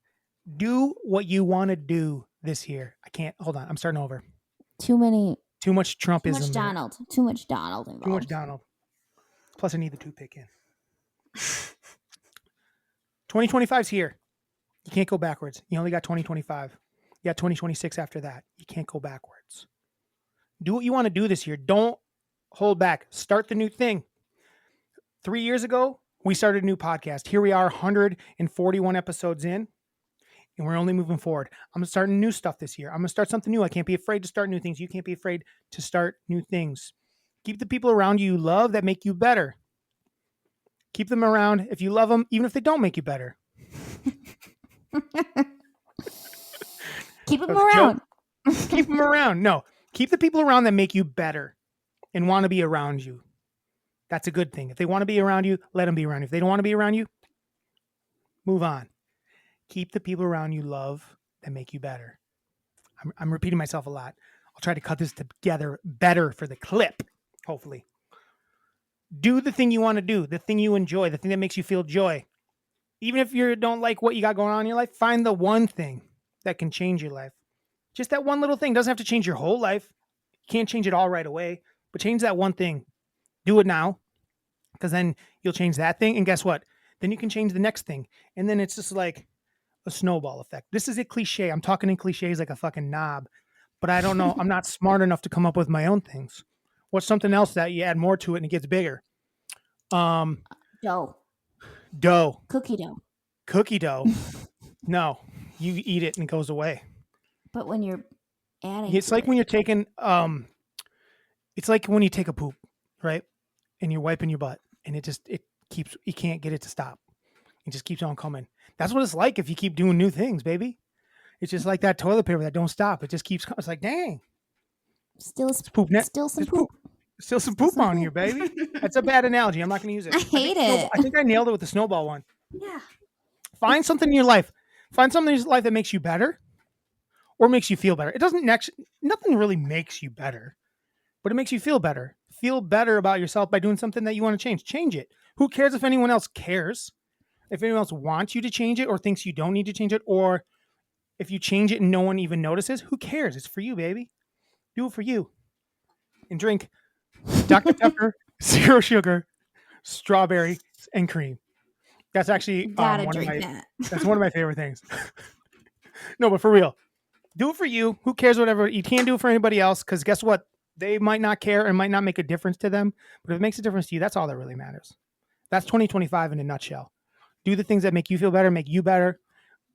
Do what you want to do this year. I can't. Hold on. I'm starting over. Too much Trumpism. Too much Donald. Too much Donald involved. Too much Donald. Plus, I need the toothpick in. 2025 is here. You can't go backwards. You only got 2025. You got 2026 after that. You can't go backwards. Do what you want to do this year. Don't hold back. Start the new thing. 3 years ago, we started a new podcast. Here we are, 141 episodes in, and we're only moving forward. I'm starting new stuff this year. I'm going to start something new. I can't be afraid to start new things. You can't be afraid to start new things. Keep the people around you love that make you better. Keep them around if you love them, even if they don't make you better. Keep them around. Keep them around. No, keep the people around that make you better and want to be around you. That's a good thing. If they want to be around you, let them be around you. If they don't want to be around you, move on. Keep the people around you love that make you better. I'm repeating myself a lot. I'll try to cut this together better for the clip, hopefully. Do the thing you want to do, the thing you enjoy, the thing that makes you feel joy. Even if you don't like what you got going on in your life, find the one thing that can change your life. Just that one little thing. Doesn't have to change your whole life. You can't change it all right away, but change that one thing. Do it now, because then you'll change that thing. And guess what? Then you can change the next thing. And then it's just like a snowball effect. This is a cliche. I'm talking in cliches like a fucking knob, but I don't know. I'm not smart enough to come up with my own things. What's something else that you add more to it and it gets bigger? Dough. Cookie dough. No, you eat it and it goes away. But when you're adding, it's like when you're taking, it's like when you take a poop, right? And you're wiping your butt and you can't get it to stop. It just keeps on coming. That's what it's like if you keep doing new things, baby. It's just like that toilet paper that don't stop. It just keeps coming. It's like, dang. Still some poop. Still some poop on here, baby. That's a bad analogy. I'm not going to use it. I hate it. I think I nailed it with the snowball one. Yeah. Find something in your life. Find something in your life that makes you better or makes you feel better. Nothing really makes you better, but it makes you feel better. Feel better about yourself by doing something that you want to change. Change it. Who cares if anyone else cares? If anyone else wants you to change it or thinks you don't need to change it, or if you change it and no one even notices, who cares? It's for you, baby. Do it for you. And drink Dr. Pepper, zero sugar, strawberry, and cream. That's actually Gotta one drink of my, that. that's one of my favorite things. No, but for real, do it for you. Who cares? Whatever. You can't do it for anybody else because guess what? They might not care and might not make a difference to them. But if it makes a difference to you, that's all that really matters. That's 2025 in a nutshell. Do the things that make you feel better, make you better,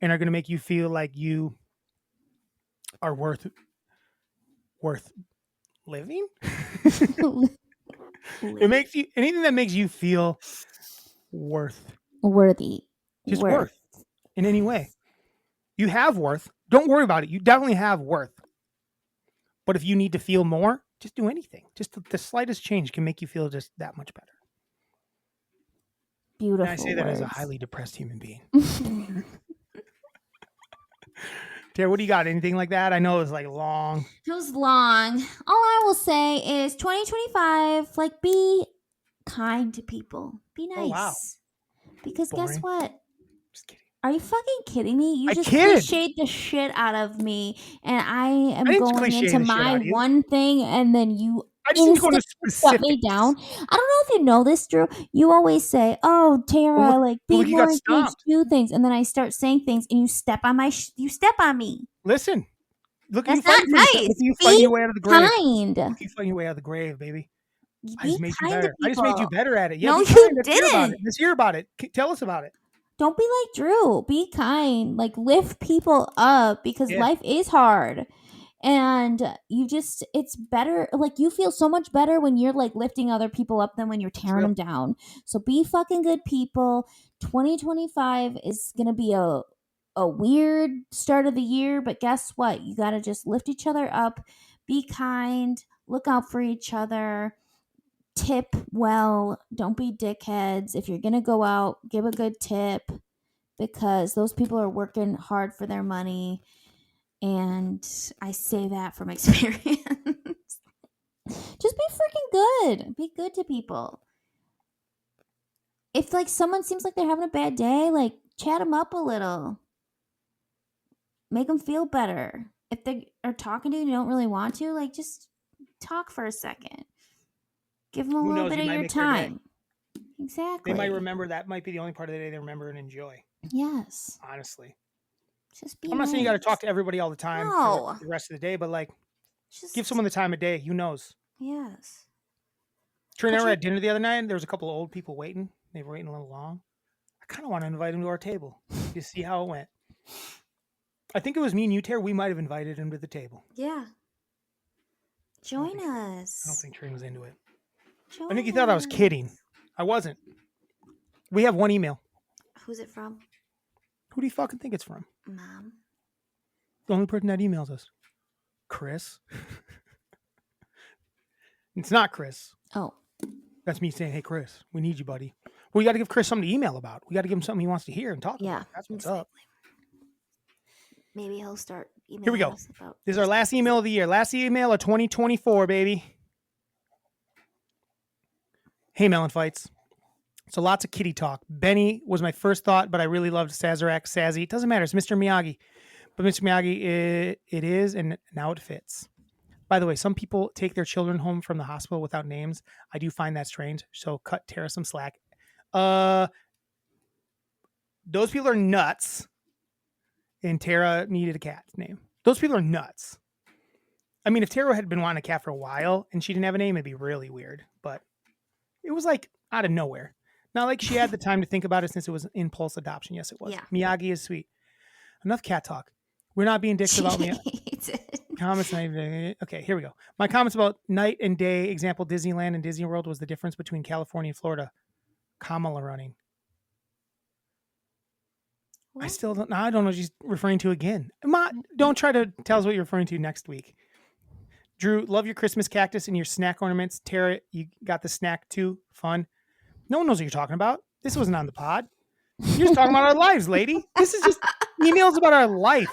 and are going to make you feel like you are worth living. It makes you anything that makes you feel worthy, just worth in any way. You have worth. Don't worry about it. You definitely have worth. But if you need to feel more, just do anything. Just the slightest change can make you feel just that much better. beautiful And I say that as a words. highly depressed human being. Tara, what do you got? Anything like that? I know it was like long. It was long. All I will say is 2025, like, be kind to people. Be nice. Oh, wow. Because guess Boring. what? Just kidding. Are you fucking kidding me? You I just kid. cliched the shit out of me, and I am I didn't going cliche into the shit my out of you. one thing, and then you I just need to go into shut me specifics. down. I don't know if you know this, Drew. You always say, "Oh, Tara, Well, like well, be look, you more got engaged, stomped. do things," and then I start saying things, and you step on my, you step on me. Listen, look at you That's fighting not for yourself. nice. Look at you fighting Be your way out of the grave. kind. Look at you fighting your way out of the grave, baby. I just Be made you kind to better. I just made you people. better at it. Yeah, No, be you kind. Let's hear about it. didn't. Let's hear about it. Tell us about it. Don't be like Drew. Be kind. Like, lift people up, because Yeah. life is hard. And you just, it's better. Like, you feel so much better when you're like lifting other people up than when you're tearing them down. So be fucking good people. 2025 is going to be a weird start of the year, but guess what? You got to just lift each other up. Be kind. Look out for each other. Tip well. Don't be dickheads. If you're going to go out, give a good tip, because those people are working hard for their money. And I say that from experience. Just be freaking good. Be good to people. If like someone seems like they're having a bad day, like chat them up a little. Make them feel better. If they are talking to you and you don't really want to, like, just talk for a second. Give them a Who little knows, bit you of might your make their day. time. Exactly. They might remember that might be the only part of the day they remember and enjoy. Yes. Honestly. Just be I'm not saying you got to nice. talk to everybody all the time No. for the rest of the day, but like Just give someone the time of day. Who knows? Yes. Trina and I Put were your- at dinner the other night, and there was a couple of old people waiting. They were waiting a little long. I kind of want to invite them to our table to see how it went. I think it was me and you, Tara. We might have invited him to the table. Yeah. Join I us. don't think Trina was into it. Join I think he thought I was kidding. us. I wasn't. We have one email. Who's it from? Who do you fucking think it's from? Mom. The only person that emails us. Chris. It's not Chris. Oh. That's me saying, hey, Chris, we need you, buddy. Well, we got to give Chris something to email about. We got to give him something he wants to hear and talk Yeah. about. That's what's up. Maybe he'll start emailing Here we go. us about This is our last email of the year. Last email of 2024, baby. Hey, MELLONfights. So lots of kitty talk. Benny was my first thought, but I really loved Sazerac, Sazzy. It doesn't matter. It's Mr. Miyagi. But Mr. Miyagi, it is, and now it fits. By the way, some people take their children home from the hospital without names. I do find that strange. So cut Tara some slack. Those people are nuts. And Tara needed a cat's name. Those people are nuts. I mean, if Tara had been wanting a cat for a while and she didn't have a name, it'd be really weird. But it was like out of nowhere. Not like she had the time to think about it since it was impulse adoption. Yes, it was. Yeah. Miyagi is sweet. Enough cat talk. We're not being dicks about me. Comments. Okay, here we go. My comments about night and day. Example: Disneyland and Disney World was the difference between California and Florida. Kamala running. What? I still don't. I don't know what she's referring to again. Ma, don't try to tell us what you're referring to next week. Drew, love your Christmas cactus and your snack ornaments. Tara, you got the snack too. Fun. No one knows what you're talking about. This wasn't on the pod. You're just talking about our lives, lady. This is just emails about our life.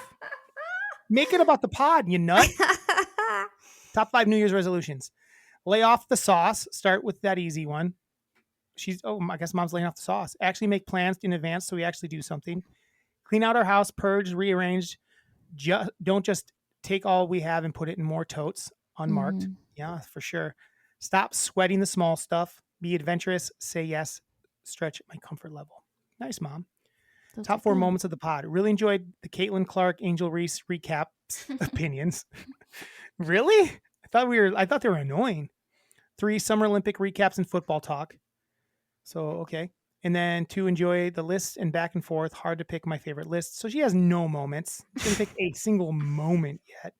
Make it about the pod, you nut. Top 5 New Year's resolutions. Lay off the sauce. Start with that easy one. I guess mom's laying off the sauce. Actually make plans in advance so we actually do something. Clean out our house, purge, rearrange. Don't just take all we have and put it in more totes, unmarked. Mhm. Yeah, for sure. Stop sweating the small stuff. Be adventurous. Say yes. Stretch my comfort level. Nice, Mom. Those Top are 4 good. moments of the pod. Really enjoyed the Caitlin Clark, Angel Reese recaps opinions. Really? I thought they were annoying. 3 Summer Olympic recaps and football talk. So, okay. And then 2, enjoy the lists and back and forth. Hard to pick my favorite list. So she has no moments. She didn't pick a single moment yet.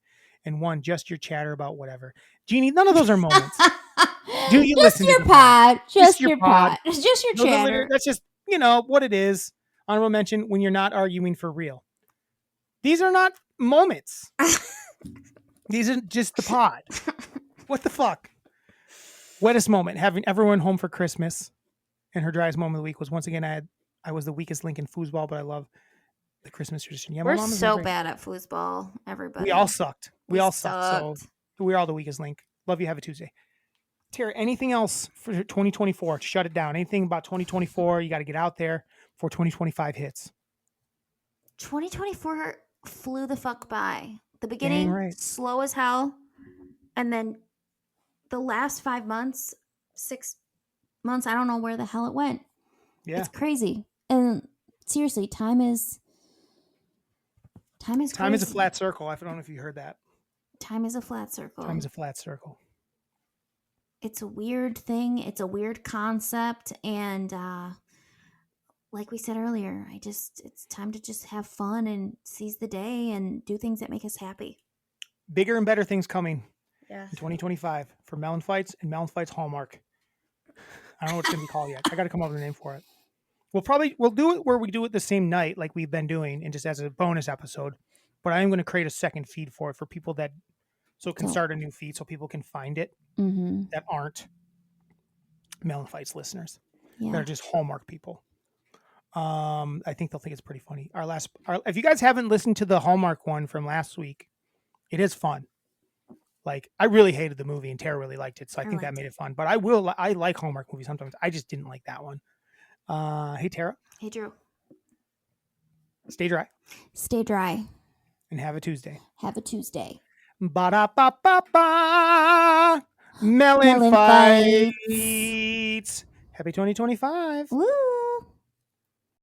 And 1, just your chatter about whatever. Jeannie, none of those are moments. Do you just listen your to the pod. Just Just your your pod. pod. Just your Those are chatter. that's just, what it is. Honorable mention when you're not arguing for real. These are not moments. These are just the pod. What the fuck? Wettest moment, having everyone home for Christmas. And her driest moment of the week was once again I was the weakest link in foosball, but I love the Christmas tradition. Yeah, my We're mom is so great. bad at foosball, everybody. We all sucked. We all sucked. sucked. So we're all the weakest link. Love you. Have a Tuesday. Tara, anything else for 2024 to shut it down? Anything about 2024 you got to get out there before 2025 hits? 2024 flew the fuck by. The beginning, right. slow as hell. And then the last 5 months, 6 months, I don't know where the hell it went. Yeah. It's crazy. And seriously, time is Time is a crazy. flat circle. I don't know if you heard that. Time is a flat circle. Time is a flat circle. It's a weird thing. It's a weird concept. And like we said earlier, it's time to just have fun and seize the day and do things that make us happy. Bigger and better things coming Yeah. in 2025 for Melon Fights and Melon Fights Hallmark. I don't know what it's going to be called yet. I got to come up with a name for it. We'll do it where we do it the same night like we've been doing and just as a bonus episode. But I am going to create a second feed for it for people so it can start a new feed so people can find it that aren't Melon Fights listeners. Yeah. They're just Hallmark people. I think they'll think it's pretty funny. If you guys haven't listened to the Hallmark one from last week, it is fun. Like, I really hated the movie and Tara really liked it, so I think that made it fun. But I like Hallmark movies sometimes. I just didn't like that one. Hey, Tara. Hey, Drew. Stay dry. Stay dry. And have a Tuesday. Have a Tuesday. Ba-da-ba-ba-ba. Melon Melon Fights. Happy 2025. Woo!